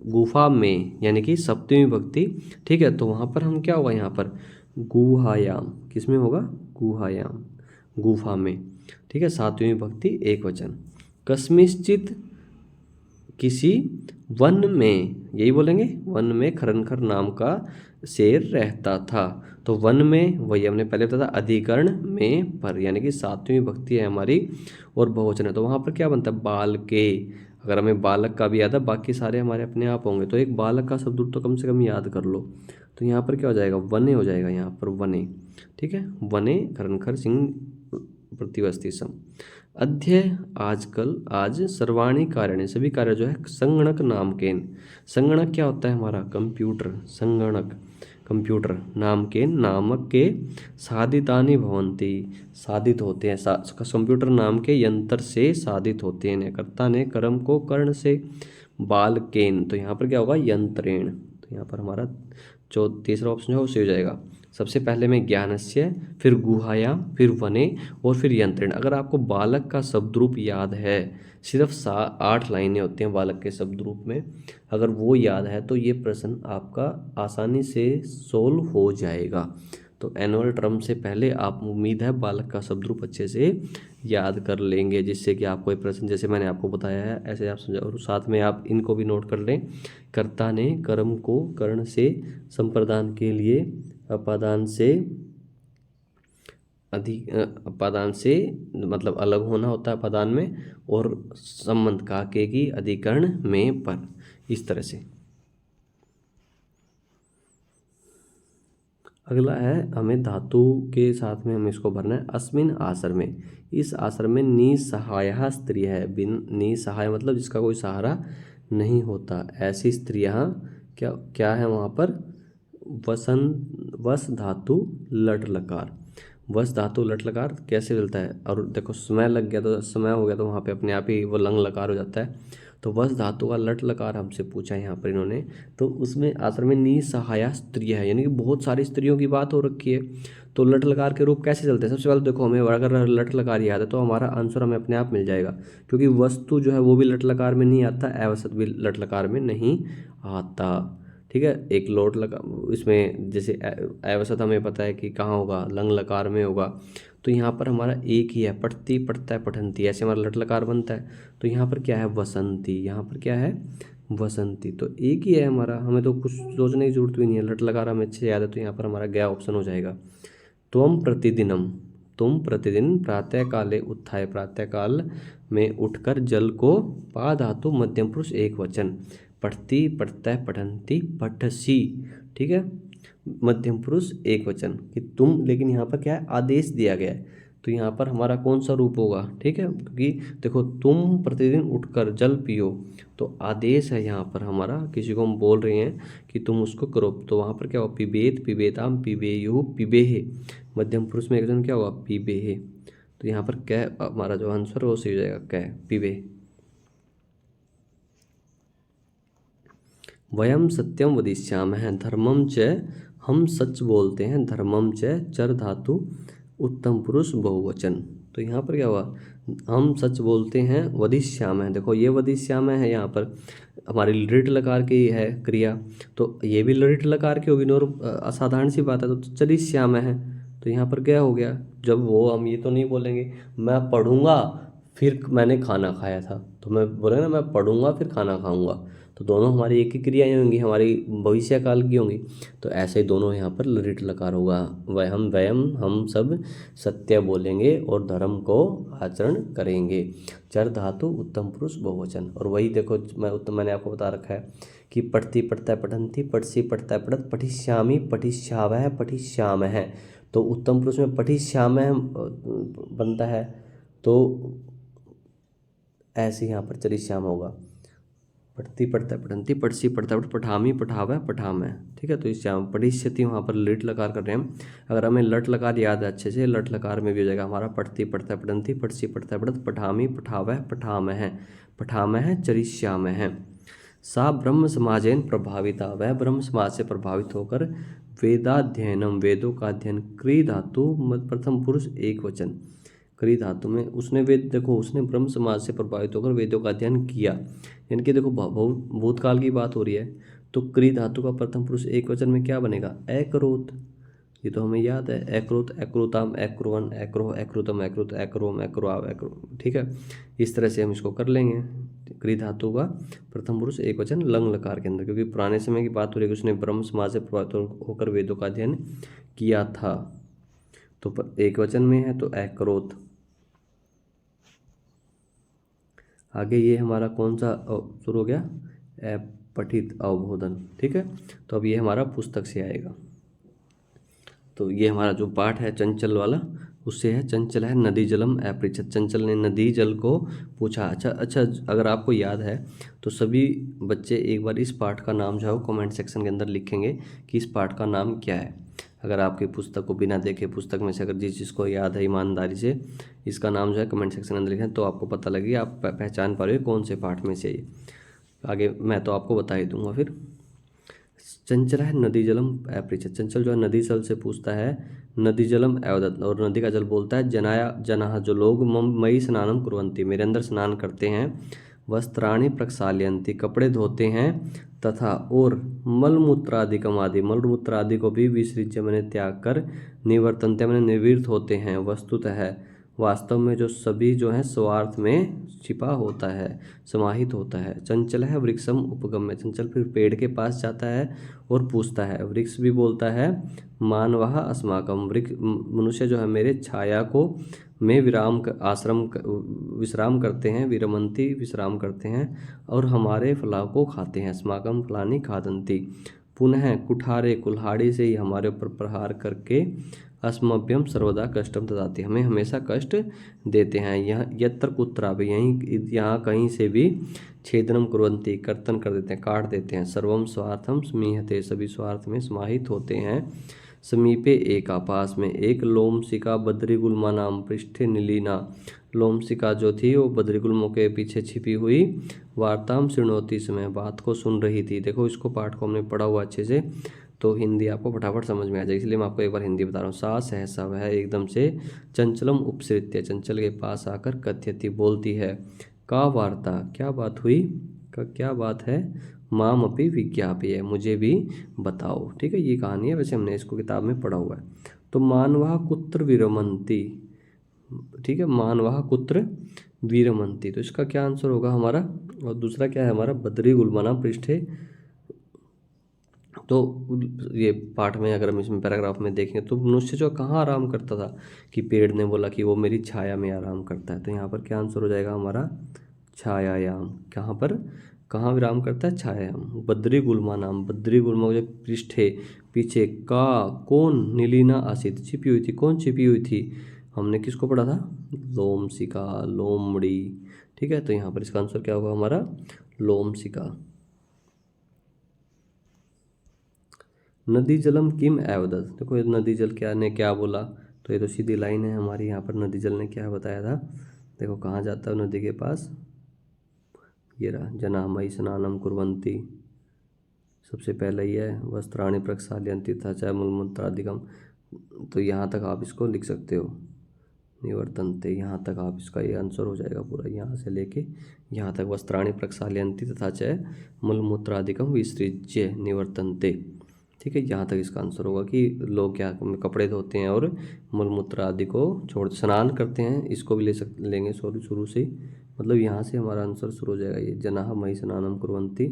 गुफा में, यानी कि सप्तमी विभक्ति। ठीक है, तो वहाँ पर हम क्या होगा यहाँ पर, गुहायाम, किस में होगा, गुहायाम, गुफा में। ठीक है, सातवीं विभक्ति एक वचन। कस्मिश्चित, किसी वन में, यही बोलेंगे, वन में खरनखर नाम का शेर रहता था। तो वन में, वही हमने पहले बताया था, अधिकरण में पर, यानी कि सातवीं विभक्ति है हमारी और बहुवचन है। तो वहाँ पर क्या बनता है, बाल के। अगर हमें बालक का भी याद है, बाकी सारे हमारे अपने आप होंगे, तो एक बालक का शब्द तो कम से कम याद कर लो। तो यहाँ पर क्या हो जाएगा, वने हो जाएगा यहाँ पर, वने। ठीक है, वने खरनखर सिंह प्रतिवस्ती सम। अध्यय आजकल, आज सर्वाणी कार्य, सभी कार्य जो है संगणक नाम के, संगणक क्या होता है हमारा, कंप्यूटर, संगणक कंप्यूटर नाम के, नामक के साधितानि भवन्ति, साधित होते हैं, कंप्यूटर नाम के यंत्र से साधित होते हैं। कर्ता ने कर्म को कर्ण से, बाल केन, तो यहाँ पर क्या होगा, यंत्रेण। तो यहाँ पर हमारा जो तीसरा ऑप्शन है वो सही हो जाएगा। सबसे पहले में ज्ञानस्य, फिर गुहायाम, फिर वने, और फिर यंत्रण। अगर आपको बालक का शब्द रूप याद है, सिर्फ 8 लाइनें होती हैं बालक के शब्द रूप में, अगर वो याद है तो ये प्रश्न आपका आसानी से सोल्व हो जाएगा। तो एनुअल टर्म से पहले आप, उम्मीद है, बालक का शब्द रूप अच्छे से याद कर लेंगे, जिससे कि आपको एक प्रश्न, जैसे मैंने आपको बताया है ऐसे आप समझा, और साथ में आप इनको भी नोट कर लें। कर्ता ने कर्म को कर्ण से संप्रदान के लिए अपादान से अपादान से, मतलब अलग होना होता है अपादान में, और संबंध काके की अधिकरण में पर, इस तरह से। अगला है, हमें धातु के साथ में हमें इसको भरना है। अस्मिन आश्रम में, इस आश्रम में निसहाया स्त्री है, बिन निसहाय मतलब जिसका कोई सहारा नहीं होता, ऐसी स्त्रियाँ क्या क्या है वहाँ पर, वस धातु लट लकार। वस धातु लट लकार कैसे मिलता है, और देखो समय लग गया तो समय हो गया, तो वहाँ पे अपने आप ही वो लंग लकार हो जाता है। तो वस धातु का लट लकार हमसे पूछा है यहाँ पर इन्होंने, तो उसमें आश्रम में निसहाया स्त्री है, यानी कि बहुत सारी स्त्रियों की बात हो रखी है। तो लट लकार के रूप कैसे चलते हैं, सबसे पहले देखो, हमें अगर लट लकार याद है तो हमारा आंसर हमें अपने आप मिल जाएगा, क्योंकि वस्तु जो है वो भी लट लकार में नहीं आता, अवसत भी लट लकार में नहीं आता। ठीक है, एक लोट लगा इसमें, जैसे अवसत हमें पता है कि कहाँ होगा, लंग लकार में होगा। तो यहाँ पर हमारा एक ही है, पढ़ती पढ़ता है पठंती, ऐसे हमारा लट लकार बनता है। तो यहाँ पर क्या है, वसंती, यहाँ पर क्या है, वसंती। तो एक ही है हमारा, हमें तो कुछ सोचने की जरूरत भी नहीं है, लट लकार हमें अच्छे याद है, तो यहाँ पर हमारा गया ऑप्शन हो जाएगा। त्वम प्रतिदिनम, तुम प्रतिदिन प्रातः काले उत्थाय, प्रातः काल में उठकर जल को, पा धातु मध्यम पुरुष एक वचन, पढ़ती पढ़ता है पठंती पठसी। ठीक है, मध्यम पुरुष एक वचन कि तुम, लेकिन यहाँ पर क्या है, आदेश दिया गया है, तो यहाँ पर हमारा कौन सा रूप होगा। ठीक है, क्योंकि देखो, तुम प्रतिदिन उठकर जल पियो, तो आदेश है यहाँ पर हमारा, किसी को हम बोल रहे हैं कि तुम उसको करो, तो वहाँ पर क्या होगा, पिबेत पिबेताम पिबेयु पिबेहे, मध्यम पुरुष में एक वचन क्या होगा, पिबेहे। तो यहाँ पर क्या हमारा जो आंसर है वो सही हो जाएगा, क्या है, पिबे। वयम सत्यम वदिष्यामः, धर्मम च, हम सच बोलते हैं, धर्मम च, चर धातु उत्तम पुरुष बहुवचन। तो यहाँ पर क्या हुआ, हम सच बोलते हैं, वदिष्यामः, देखो ये वदिष्यामः है, यहाँ पर हमारी लृट लकार की है क्रिया, तो ये भी लृट लकार की होगी, असाधारण सी बात है। तो चरिष्यामः है, तो यहाँ पर क्या हो गया, जब वो, हम ये तो नहीं बोलेंगे मैं पढ़ूंगा फिर मैंने खाना खाया था, तो मैं बोलेंगे ना, मैं पढ़ूंगा फिर खाना खाऊंगा, तो दोनों हमारी एक ही क्रियाएं होंगी, हमारी भविष्य काल की होंगी। तो ऐसे ही दोनों यहाँ पर लृट लकार होगा। वयम वयम, हम सब सत्य बोलेंगे और धर्म को आचरण करेंगे, चर धातु उत्तम पुरुष बहुवचन। और वही देखो, मैंने आपको बता रखा है कि पढ़ती पढ़ता है पठंती, पढ़सी पढ़ता है पढ़त, पठिष्यामि पठिष्यावः पठिष्यामः, तो उत्तम पुरुष में पठिष्यामः बनता है, तो ऐसे यहाँ पर चरिष्याम होगा। पठती पढ़ता पठंती पढ़सी पढ़ता पढ़ पठामी पठावे पठामै, ठीक है। तो इस यहाँ पढ़िष्यति वहाँ पर लिट लकार कर रहे हैं हम। अगर हमें लट लकार याद है अच्छे से, लट लकार में भी हो जाएगा हमारा पढ़ती पढ़ता पढ़ंती पढ़सी पढ़ता पढ़त पठामी पठावै पठामह पठामह चरिष्यामह। सा ब्रह्म समाजेन प्रभाविता, वह ब्रह्म समाज से प्रभावित होकर वेदाध्ययनम, वेदों का अध्ययन, क्री धातु प्रथम पुरुष एक वचन, क्री धातु में उसने वेद, देखो उसने ब्रह्म समाज से प्रभावित होकर वेदों का अध्ययन किया, यानी कि देखो भूतकाल की बात हो रही है। तो क्री धातु का प्रथम पुरुष एक वचन में क्या बनेगा, अकरोत, ये तो हमें याद है, अक्रोत अक्रोताम अक्रोवन अक्रोह अक्रोतम अक्रोत अक्रोम अक्रोआव अक्रो, ठीक है। इस तरह से हम इसको कर लेंगे। क्री धातु का प्रथम पुरुष एक वचन लंग लकार के अंदर, क्योंकि पुराने समय की बात हो रही है कि उसने ब्रह्म समाज से प्रभावित होकर वेदों का अध्ययन किया था, तो एक वचन में है तो अक्रोत। आगे ये हमारा कौन सा शुरू हो गया, पठित अवबोधन, ठीक है। तो अब ये हमारा पुस्तक से आएगा। तो ये हमारा जो पाठ है चंचल वाला, उससे है, चंचल है नदी जलम अपृच्छत, चंचल ने नदी जल को पूछा। अच्छा, अगर आपको याद है तो सभी बच्चे एक बार इस पाठ का नाम जो है कमेंट सेक्शन के अंदर लिखेंगे कि इस पाठ का नाम क्या है। अगर आपकी पुस्तक को बिना देखे, पुस्तक में से अगर जिस चीज़ को याद है ईमानदारी से इसका नाम जो है कमेंट सेक्शन के अंदर लिखें, तो आपको पता लगेगा, आप पहचान पा रहे हो कौन से पाठ में से। आगे मैं तो आपको बता ही दूंगा फिर। चंचल है नदी जलम अपृच्छत, चंचल जो है नदी जल से पूछता है, नदी जलम अवदत्, और नदी का जल बोलता है, जनाया जनाह, जो लोग मई स्नानम कुर्वन्ति, मेरे अंदर स्नान करते हैं, वस्त्राणि प्रक्षाल्यन्ति, कपड़े धोते हैं, तथा और मलमूत्रादिकम आदि, मलमूत्र आदि को भी विसृज्य मैंने त्याग कर, निवर्तन्ते मैंने निवृत्त होते हैं, वस्तुतः वास्तव में जो सभी जो है स्वार्थ में छिपा होता है, समाहित होता है। चंचल है वृक्षम उपगम्य, चंचल फिर पेड़ के पास जाता है और पूछता है, वृक्ष भी बोलता है, मानवः अस्माकम, वृक्ष मनुष्य जो है मेरे छाया को में विश्राम करते हैं, विरमंती विश्राम करते हैं, और हमारे फला को खाते हैं, अस्माकम फलानी खादंती, पुनः कुठारे कुल्हाड़ी से ही हमारे ऊपर प्रहार करके, अस्मभ्यम सर्वदा कष्टम ददाति, हमें हमेशा कष्ट देते हैं, यह यत्र कुत्रा भी, यहीं यहाँ कहीं से भी, छेदनम कुर्वन्ति, कर्तन कर देते हैं, काट देते हैं, सर्वम स्वार्थम स्मीहते, सभी स्वार्थ में समाहित होते हैं, समीपे एक, पास में एक, लोमसिका बद्रीगुल्मा नाम पृष्ठे नीलिना, लोमसिका जो थी वो बद्रीगुल्मों के पीछे छिपी हुई, वार्ताम शृणोति, समय बात को सुन रही थी। देखो इसको पाठ को हमने पढ़ा हुआ अच्छे से, तो हिंदी आपको फटाफट समझ में आ जाएगी, इसलिए मैं आपको एक बार हिंदी बता रहा हूँ। सा सहसा, वह एकदम से, चंचलम उपसृत्य, चंचल के पास आकर, कथयति बोलती है, का वार्ता, क्या बात हुई, का क्या बात है, माम अपि विज्ञापय, मुझे भी बताओ, ठीक है। ये कहानी है, वैसे हमने इसको किताब में पढ़ा हुआ है। तो मानवः कुत्र विरमन्ति, ठीक है, मानवः कुत्र विरमन्ति, तो इसका क्या आंसर होगा हमारा। और दूसरा क्या है हमारा, बद्री गुलमना पृष्ठे, तो ये पाठ में अगर हम इसमें पैराग्राफ में देखें तो मनुष्य जो कहाँ आराम करता था, कि पेड़ ने बोला कि वो मेरी छाया में आराम करता है, तो यहाँ पर क्या आंसर हो जाएगा हमारा, छायायाम, कहाँ पर, कहाँ विराम करता है, छायायाम। बद्री गुल्मा नाम, बद्री गुल्मा जो पृष्ठे पीछे, का कौन, नीलिना आसित, छिपी हुई थी, कौन छिपी हुई थी, हमने किसको पढ़ा था, लोमसिका, लोमड़ी, ठीक है। तो यहाँ पर इसका आंसर क्या होगा हमारा, लोमसिका। नदी जलम किम एवदत, देखो ये नदी जल क्या ने क्या बोला, तो ये तो सीधी लाइन है हमारी, यहाँ पर नदी जल ने क्या बताया था, देखो कहाँ जाता है नदी के पास, ये रहा, जनामयी स्नानम कुर्वन्ति, सबसे पहले ये है, वस्त्राणि प्रक्षाल्यन्ति था चाहे मूलमूत्रादिकम, तो यहाँ तक आप इसको लिख सकते हो, निवर्तन्ते, यहाँ तक आप इसका ये आंसर हो जाएगा पूरा, यहाँ से लेके यहाँ तक, वस्त्राणि प्रक्षाल्यन्ति तथा च मूलमूत्रादिकम विसृज्य निवर्तन्ते, ठीक है। यहाँ तक इसका आंसर होगा कि लोग क्या कपड़े धोते हैं और मलमूत्र आदि को छोड़ स्नान करते हैं, इसको भी लेंगे शुरू से, मतलब यहाँ से हमारा आंसर शुरू हो जाएगा, ये जनाह मई स्नानम कुर्वन्ति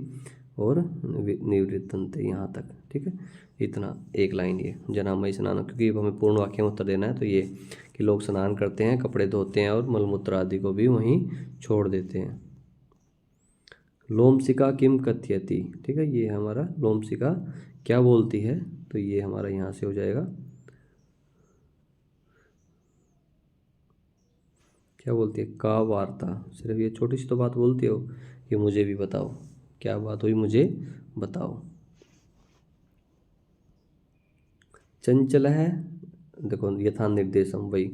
और निवृत्तन्ते, यहाँ तक, ठीक है। इतना एक लाइन ये जनाह मई स्नानम, क्योंकि हमें पूर्ण वाक्य में उत्तर देना है, तो ये कि लोग स्नान करते हैं, कपड़े धोते हैं और मलमूत्र आदि को भी वहीं छोड़ देते हैं। लोमसिका किम कथयति, ठीक है, ये हमारा लोमसिका क्या बोलती है, तो ये हमारा यहाँ से हो जाएगा, क्या बोलती है, का वार्ता, सिर्फ ये छोटी सी तो बात बोलती हो कि मुझे भी बताओ, क्या बात हुई मुझे बताओ। चंचल है, देखो यथा निर्देशम वही,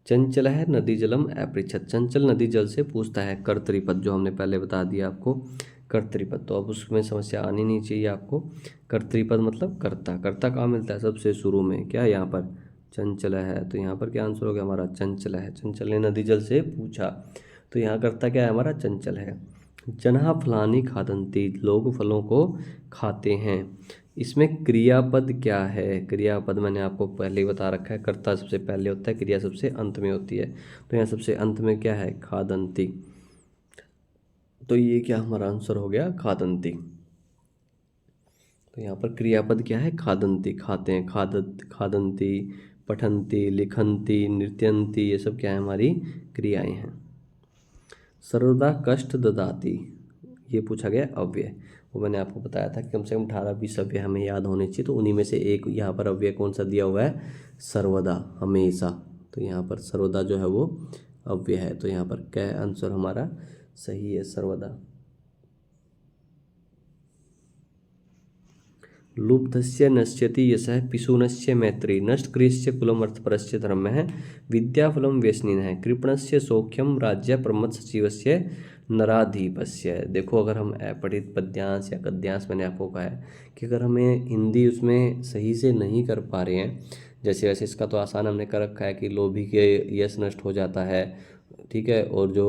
चंचल है नदी जलम अपृच्छत, चंचल नदी जल से पूछता है। कर्तरीपद जो हमने पहले बता दिया आपको, कर्तरीपद, तो अब उसमें समस्या आनी नहीं चाहिए आपको। कर्तरीपद मतलब कर्ता, कर्ता कहाँ मिलता है सबसे शुरू में, क्या यहाँ पर चंचल है, तो यहाँ पर क्या आंसर हो गया हमारा चंचल है। चंचल ने नदी जल से पूछा, तो यहाँ कर्ता क्या है हमारा चंचल है। जनाः फलानि खादन्ति, लोग फलों को खाते हैं। इसमें क्रियापद क्या है, क्रियापद मैंने आपको पहले ही बता रखा है, कर्ता सबसे पहले होता है, क्रिया सबसे अंत में होती है। तो यहाँ सबसे अंत में क्या है खादन्ति, तो ये क्या हमारा आंसर हो गया खादन्ति। तो यहाँ पर क्रियापद क्या है खादन्ति, खाते हैं, खादन्ति, पठन्ति, लिखन्ति, नृत्यन्ति, ये सब क्या है हमारी क्रियाएं हैं। सर्वदा कष्ट ददाति, ये पूछा गया अव्यय, वो मैंने आपको बताया था कि कम से कम 18-20 अव्यय हमें याद होने चाहिए, तो उन्हीं में से एक यहाँ पर अव्यय कौन सा दिया हुआ है, सर्वदा, हमेशा। तो यहाँ पर सर्वदा जो है वो अव्यय है, तो यहाँ पर क्या आंसर हमारा सही है सर्वदा। लुब्धस्य नश्यति यशः पिशूनस्य मैत्री, नष्ट क्रियस्य कुलम अर्थपरस्य धर्मः, विद्याफलम व्यसनिनः, कृपणस्य सौख्यम राज्य प्रमथ सचिवस्य नराधीपस्य। देखो अगर हम अपठित पद्यांश या गद्यांश, मैंने आपको कहा है कि अगर हमें हिंदी उसमें सही से नहीं कर पा रहे हैं, जैसे वैसे इसका तो आसान हमने कर रखा है कि लोभी के यश नष्ट हो जाता है, ठीक है, और जो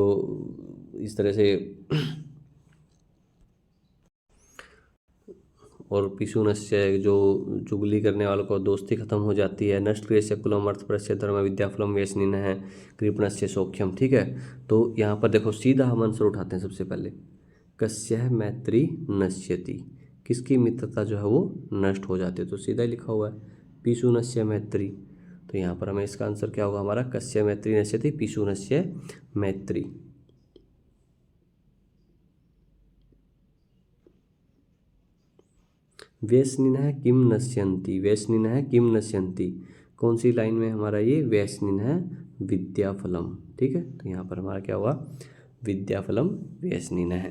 इस तरह से और पिशुनस्य, जो चुगली करने वालों को दोस्ती खत्म हो जाती है। नष्ट क्रियस्य कुलम अर्थपरस्य धर्म विद्याफलम व्यसनिन है, कृपणस्य सौख्यम, ठीक है। तो यहाँ पर देखो सीधा हम आंसर उठाते हैं सबसे पहले, कस्य मैत्री नश्यति, किसकी मित्रता जो है वो नष्ट हो जाती है, तो सीधा ही लिखा हुआ है पिशुनस्य मैत्री। तो यहाँ पर हमें इसका आंसर क्या होगा हमारा, कस्य मैत्री नश्यति पिशुनस्य मैत्री। व्यसनिनः किम नश्यन्ति, व्यसनिनः किम नश्यन्ति, कौन सी लाइन में हमारा ये व्यसनिनः विद्याफलम, ठीक है। तो यहाँ पर हमारा क्या हुआ विद्याफलम व्यसनिनः।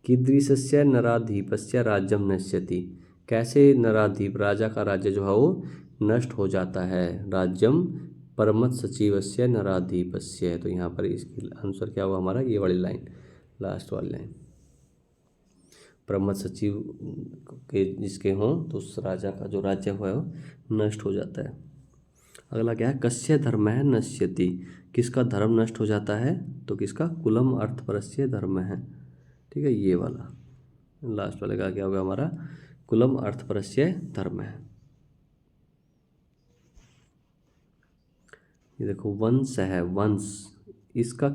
कीदृशस्य नराधीपस्य राज्यम नश्यति, कैसे नराधीप राजा का राज्य जो है वो नष्ट हो जाता है, राज्यम परमत सचिवस्य नराधीपस्य। तो यहाँ पर इसकी आंसर क्या हुआ हमारा ये वाली लाइन, लास्ट वाली लाइन, प्रमथ सचिव के जिसके हों तो उस राजा का जो राज्य हुआ है वो नष्ट हो जाता है। अगला क्या है, कस्य धर्म है नश्यति, किसका धर्म नष्ट हो जाता है, तो किसका कुलम अर्थपरस्य धर्म है, ठीक है, ये वाला लास्ट वाले का क्या होगा हमारा कुलम अर्थपरस्य धर्म है। ये देखो वंश है, वंश, इसका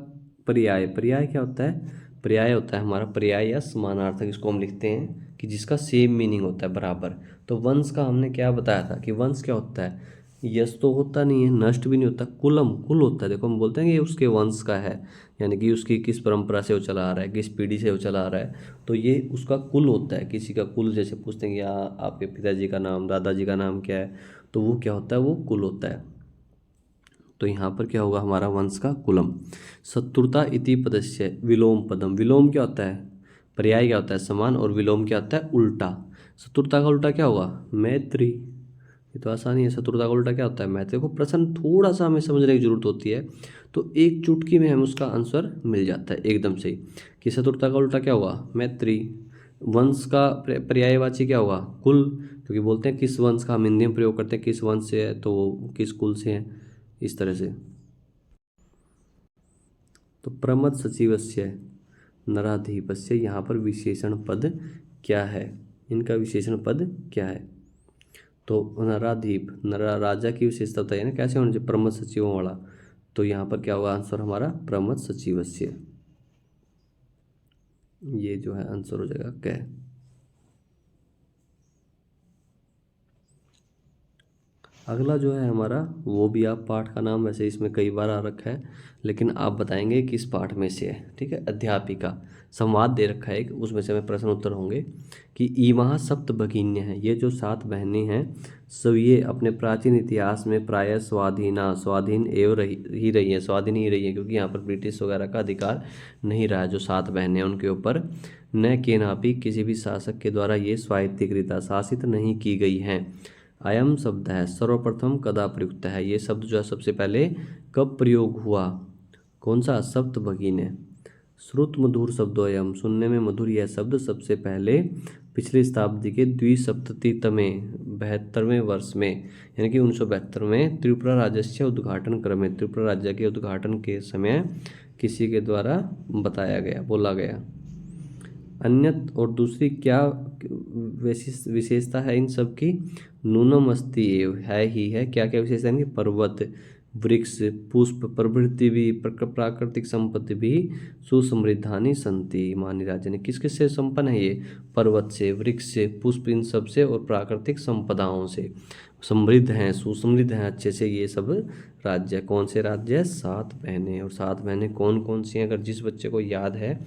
पर्याय, पर्याय क्या होता है, पर्याय होता है हमारा पर्याय या समानार्थक, इसको हम लिखते हैं कि जिसका सेम मीनिंग होता है बराबर। तो वंश का हमने क्या बताया था कि वंश क्या होता है, यश तो होता नहीं है, नष्ट भी नहीं होता, कुलम कुल होता है। देखो हम बोलते हैं कि ये उसके वंश का है, यानी कि उसकी किस परंपरा से वो चला आ रहा है, किस पीढ़ी से वो चला आ रहा है, तो ये उसका कुल होता है। किसी का कुल जैसे पूछते हैं कि आपके पिताजी का नाम, दादाजी का नाम क्या है, तो वो क्या होता है, वो कुल होता है। तो यहाँ पर क्या होगा हमारा वंश का कुलम। शत्रुता इति पदस्य विलोम पदम, विलोम क्या होता है, पर्याय क्या होता है समान, और विलोम क्या होता है उल्टा। शत्रुता का उल्टा क्या होगा मैत्री, ये तो आसानी है, शत्रुता का उल्टा क्या होता है मैत्री। को प्रश्न थोड़ा सा हमें समझने की जरूरत होती है, तो एक चुटकी में हमें उसका आंसर मिल जाता है एकदम से ही, कि शत्रुता का उल्टा क्या होगा मैत्री। वंश का पर्यायवाची क्या होगा कुल, क्योंकि बोलते हैं किस वंश का, हम हिंदी में प्रयोग करते हैं किस वंश से है, तो वो किस कुल से है, इस तरह से। तो प्रमथ सचिवस्य नराधीपस्य, यहाँ पर विशेषण पद क्या है, इनका विशेषण पद क्या है, तो नराधीप, नरा राजा की विशेषता बताइए ना कैसे होना चाहिए प्रमथ सचिवों वाला, तो यहाँ पर क्या होगा आंसर हमारा प्रमथ सचिवस्य, ये जो है आंसर हो जाएगा क्या। अगला जो है हमारा, वो भी आप पाठ का नाम वैसे इसमें कई बार आ रखा है, लेकिन आप बताएंगे किस पाठ में से है। ठीक है, अध्यापिका संवाद दे रखा है एक, उसमें से हमें प्रश्न उत्तर होंगे कि ईमहा सप्त भगिन्य है, ये जो 7 बहनें हैं सब ये अपने प्राचीन इतिहास में प्रायः स्वाधीन एवं ही रही है, स्वाधीन ही रही है, क्योंकि यहाँ पर ब्रिटिश वगैरह का अधिकार नहीं रहा है। जो 7 बहनें हैं उनके ऊपर न केनापि किसी भी शासक के द्वारा ये स्वायत्तीकृता शासित नहीं की गई हैं। अयम शब्द है सर्वप्रथम कदा प्रयुक्त है, ये शब्द जो है सबसे पहले कब प्रयोग हुआ, कौन सा, सप्तभगिनी। श्रुत मधुर शब्दोयम, सुनने में मधुर यह शब्द सबसे पहले पिछली शताब्दी के द्विसप्ततितमें 72वें वर्ष में, यानी कि 1972 में त्रिपुरा राज्य उद्घाटन क्रम में, त्रिपुरा राज्य के उद्घाटन के समय किसी के द्वारा बताया गया, बोला गया। अन्यत और दूसरी क्या विशेषता है इन सब की, नूनम अस्ति एव, है ही है, क्या क्या विशेषता है इनकी, पर्वत, वृक्ष, पुष्प प्रभृति भी, प्राकृतिक संपत्ति भी सुसमृद्धानि संति। मानी राज्य ने किस किस से संपन्न है ये, पर्वत से, वृक्ष से, पुष्प, इन सब से और प्राकृतिक संपदाओं से समृद्ध हैं, सुसमृद्ध हैं अच्छे से ये सब राज्य। कौन से राज्य है, 7 बहनें। और 7 बहनें कौन कौन सी हैं, अगर जिस बच्चे को याद है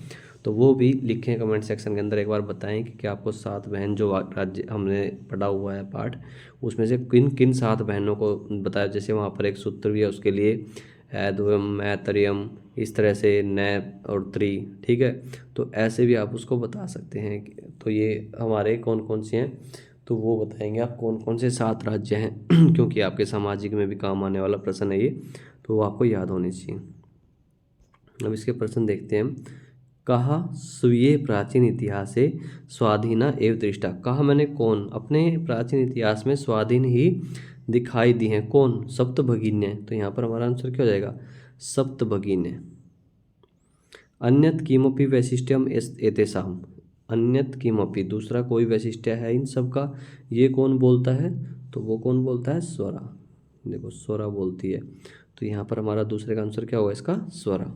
तो वो भी लिखें कमेंट सेक्शन के अंदर, एक बार बताएं कि क्या आपको 7 बहन जो राज्य हमने पढ़ा हुआ है पाठ, उसमें से किन किन 7 बहनों को बताया। जैसे वहाँ पर एक सूत्र भी है उसके लिए, ऐद्वयम, मैतरियम, इस तरह से नैप और त्रि। ठीक है, तो ऐसे भी आप उसको बता सकते हैं। तो ये हमारे कौन कौन से हैं, तो वो बताएंगे आप कौन कौन से 7 राज्य हैं क्योंकि आपके सामाजिक में भी काम आने वाला प्रश्न है ये, तो वो आपको याद होनी चाहिए। अब इसके प्रश्न देखते हैं। कहा स्वीय प्राचीन इतिहासे स्वाधीना एव दृष्टा, कहा मैंने कौन अपने प्राचीन इतिहास में स्वाधीन ही दिखाई दी हैं, कौन, सप्तभगिन्य। तो यहाँ पर हमारा आंसर क्या हो जाएगा, सप्तभगिन्य। अन्यत किमपि वैशिष्ट्यम एतेषाम, अन्यत किमपि, दूसरा कोई वैशिष्ट्य है इन सब का, ये कौन बोलता है, तो वो कौन बोलता है, स्वरा। देखो स्वरा बोलती है, तो यहाँ पर हमारा दूसरे का आंसर क्या होगा इसका, स्वरा।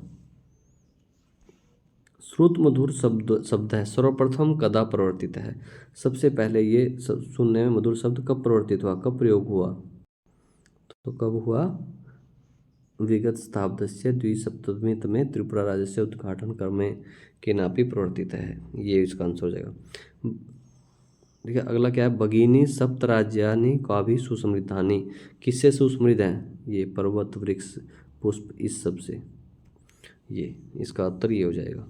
श्रुत मधुर शब्द है सर्वप्रथम कदा प्रवर्तित है, सबसे पहले ये सुनने में मधुर शब्द कब प्रवर्तित हुआ, कब प्रयोग हुआ, तो कब हुआ, विगत शताब्दस्य द्विसप्ततितमे त्रिपुरा राज्य उद्घाटन क्रमे के नापी प्रवर्तित है, ये इसका आंसर हो जाएगा। देखिए अगला क्या है, भगिनी सप्त राज्यानि का भी सुसमृद्धानि, किससे सुसमृद्ध हैं, ये पर्वत, वृक्ष, पुष्प, इस सब से, ये इसका उत्तर ये हो जाएगा।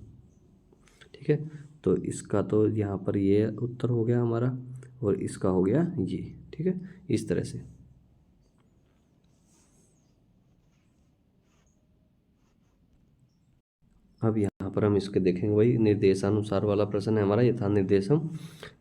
ठीक है, तो इसका तो यहाँ पर ये उत्तर हो गया हमारा, और इसका हो गया ये। ठीक है, इस तरह से। अब यहाँ पर हम इसके देखेंगे, वही निर्देशानुसार वाला प्रश्न है हमारा, यथा निर्देशम,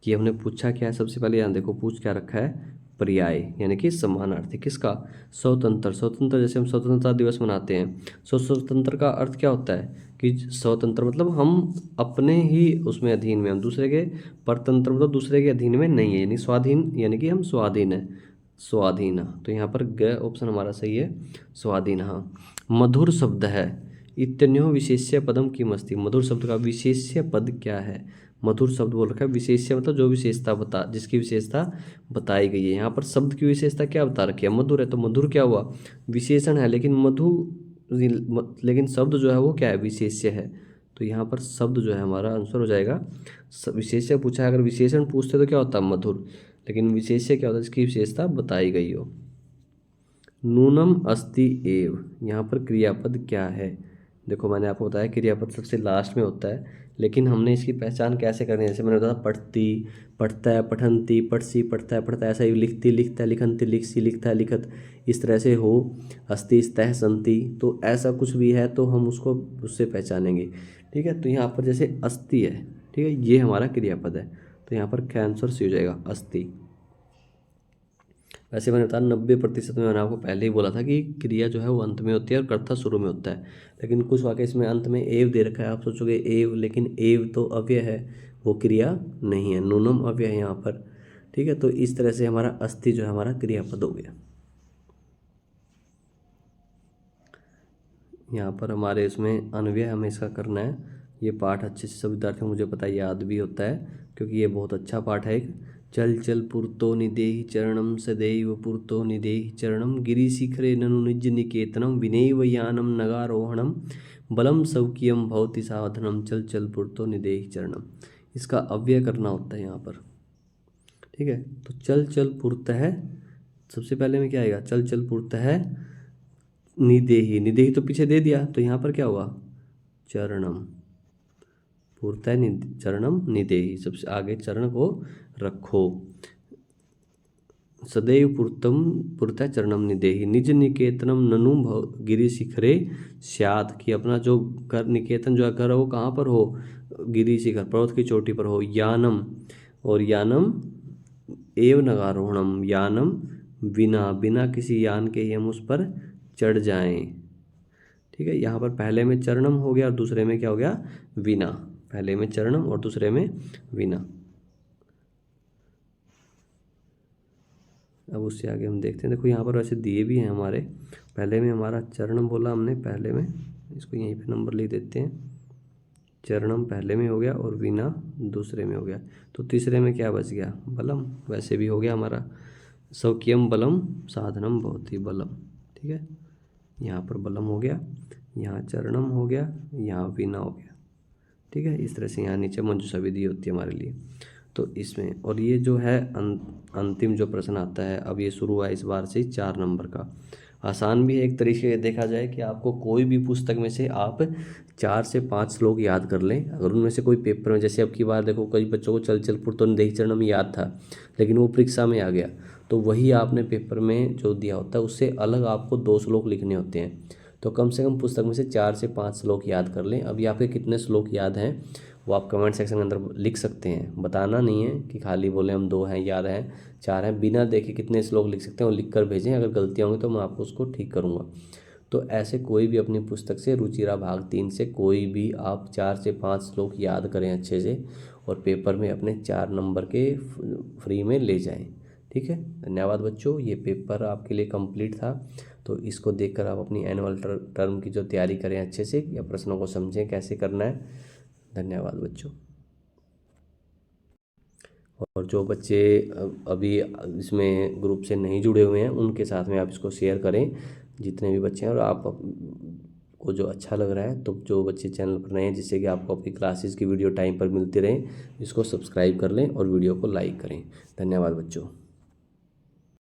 कि हमने पूछा क्या है, सबसे पहले यहाँ देखो पूछ क्या रखा है, पर्याय यानी कि समानार्थी किसका, स्वतंत्र। स्वतंत्र जैसे हम स्वतंत्रता दिवस मनाते हैं, स्वतंत्र का अर्थ क्या होता है कि स्वतंत्र मतलब हम अपने ही उसमें अधीन में, हम दूसरे के, परतंत्र मतलब दूसरे के अधीन में नहीं है, यानी स्वाधीन, यानी कि हम स्वाधीन है, स्वाधीन। तो यहाँ पर ग ऑप्शन हमारा सही है, स्वाधीन। हाँ, मधुर शब्द है इत्यन्यो विशेष्य पदम किमस्ति, मधुर शब्द का विशेष्य पद क्या है, मधुर शब्द बोल रखा है, विशेष्य मतलब जो विशेषता बता, जिसकी विशेषता बताई गई है। यहाँ पर शब्द की विशेषता क्या बता रखी है, मधुर है, तो मधुर क्या हुआ, विशेषण है, लेकिन लेकिन शब्द जो है वो क्या है, विशेष्य है। तो यहाँ पर शब्द जो है हमारा आंसर हो जाएगा, विशेष्य पूछा है, अगर विशेषण पूछते तो क्या होता है, मधुर, लेकिन विशेष्य क्या होता है, जिसकी विशेषता बताई गई हो। नूनम अस्ति एव, यहाँ पर क्रियापद क्या है, देखो मैंने आपको बताया क्रियापद सबसे लास्ट में होता है, लेकिन हमने इसकी पहचान कैसे करनी है, जैसे मैंने बताया पढ़ती, पढ़ता है, पठंती, पढ़सी, पढ़ता है, पढ़ता है, ऐसा ही लिखती, लिखता है, लिखंती, लिखसी, लिखता है, लिखत, इस तरह से हो, अस्ति, स्तः, संति, तो ऐसा कुछ भी है तो हम उसको उससे पहचानेंगे। ठीक है, तो यहाँ पर जैसे अस्ति है, ठीक है, ये हमारा क्रियापद है, तो यहाँ पर क्या आंसर सी हो जाएगा, अस्ति। वैसे मैंने बताया 90% में, मैंने आपको पहले ही बोला था कि क्रिया जो है वो अंत में होती है और कर्ता शुरू में होता है, लेकिन कुछ वाक्य इसमें अंत में एव दे रखा है, आप सोचोगे एव, लेकिन एव तो अव्यय है, वो क्रिया नहीं है, नूनम अव्यय है यहाँ पर। ठीक है, तो इस तरह से हमारा अस्ति जो है हमारा क्रियापद हो गया। यहाँ पर हमारे इसमें अन्वय हमें इसका करना है, ये पाठ अच्छे से सब विद्यार्थियों को मुझे पता है याद भी होता है, क्योंकि ये बहुत अच्छा पाठ है एक, चल चल पुरतो निदेहि चरणम सदैव पुरतो निदेहि चरणम गिरिशिखरे ननु निज निकेतनम विनैव यानम नगारोहणम बलम सौकियम भवति साधनम चल चल पुरतो निदेहि चरणम। इसका अव्यय करना होता है यहाँ पर, ठीक है। तो चल चल पुरत है, सबसे पहले में क्या आएगा, चल चल पुरत है निदेहि, निदेहि तो पीछे दे दिया, तो यहाँ पर क्या होगा, चरणम, पुरत है चरणम निदेहि, सबसे आगे चरण को रखो। सदैव पुरतम पुरत चरणम निदेहि निज निकेतनम ननु गिरि शिखरे स्यात्, कि अपना जो घर निकेतन जो घर है वो कहाँ पर हो, गिरि शिखर पर्वत की चोटी पर हो। यानम, और यानम एव नगारोहणम, यानम बिना, बिना किसी यान के ही हम उस पर चढ़ जाएं, ठीक है। यहाँ पर पहले में चरणम हो गया और दूसरे में क्या हो गया, विना, पहले में चरणम और दूसरे में विना। अब उससे आगे हम देखते हैं, देखो यहाँ पर वैसे दिए भी हैं हमारे, पहले में हमारा चरणम बोला हमने पहले में, इसको यहीं पे नंबर लिख देते हैं, चरणम पहले में हो गया और विना दूसरे में हो गया, तो तीसरे में क्या बच गया, बलम, वैसे भी हो गया हमारा, सौक्यम बलम साधनम भवति बलम, ठीक है। यहाँ पर बलम हो गया, यहाँ चरणम हो गया, यहाँ विना हो गया, ठीक है। इस तरह से यहाँ नीचे मंजूषा विधि होती है हमारे लिए, तो इसमें, और ये जो है अंतिम जो प्रश्न आता है, अब ये शुरू हुआ इस बार से 4 नंबर का, आसान भी है एक तरीके से देखा जाए कि आपको कोई भी पुस्तक में से आप 4 से 5 श्लोक याद कर लें, अगर उनमें से कोई पेपर में, जैसे अब की बार देखो कई बच्चों को चल चल पुरतो निदेहि चरणम याद था लेकिन वो परीक्षा में आ गया, तो वही आपने पेपर में जो दिया होता है उससे अलग आपको 2 श्लोक लिखने होते हैं, तो कम से कम पुस्तक में से 4 से 5 श्लोक याद कर लें। अभी आपके कितने श्लोक याद हैं वो आप कमेंट सेक्शन के अंदर लिख सकते हैं, बताना नहीं है कि खाली बोले हम 2 हैं याद हैं 4 हैं, बिना देखे कितने श्लोक लिख सकते हैं वो लिख कर भेजें, अगर गलतियाँ होंगी तो मैं आपको उसको ठीक करूँगा। तो ऐसे कोई भी अपनी पुस्तक से रुचिरा भाग 3 से कोई भी आप 4 से 5 श्लोक याद करें अच्छे से, और पेपर में अपने 4 नंबर के फ्री में ले जाएं, ठीक है। धन्यवाद बच्चों, ये पेपर आपके लिए कंप्लीट था, तो इसको देखकर आप अपनी एनुअल टर्म की जो तैयारी करें अच्छे से, या प्रश्नों को समझें कैसे करना है। धन्यवाद बच्चों। और जो बच्चे अभी इसमें ग्रुप से नहीं जुड़े हुए हैं उनके साथ में आप इसको शेयर करें, जितने भी बच्चे हैं, और आप को जो अच्छा लग रहा है, तो जो बच्चे चैनल पर नए हैं, जिससे कि आपको अपनी क्लासेस की वीडियो टाइम पर मिलती रहे, इसको सब्सक्राइब कर लें और वीडियो को लाइक करें। धन्यवाद बच्चों।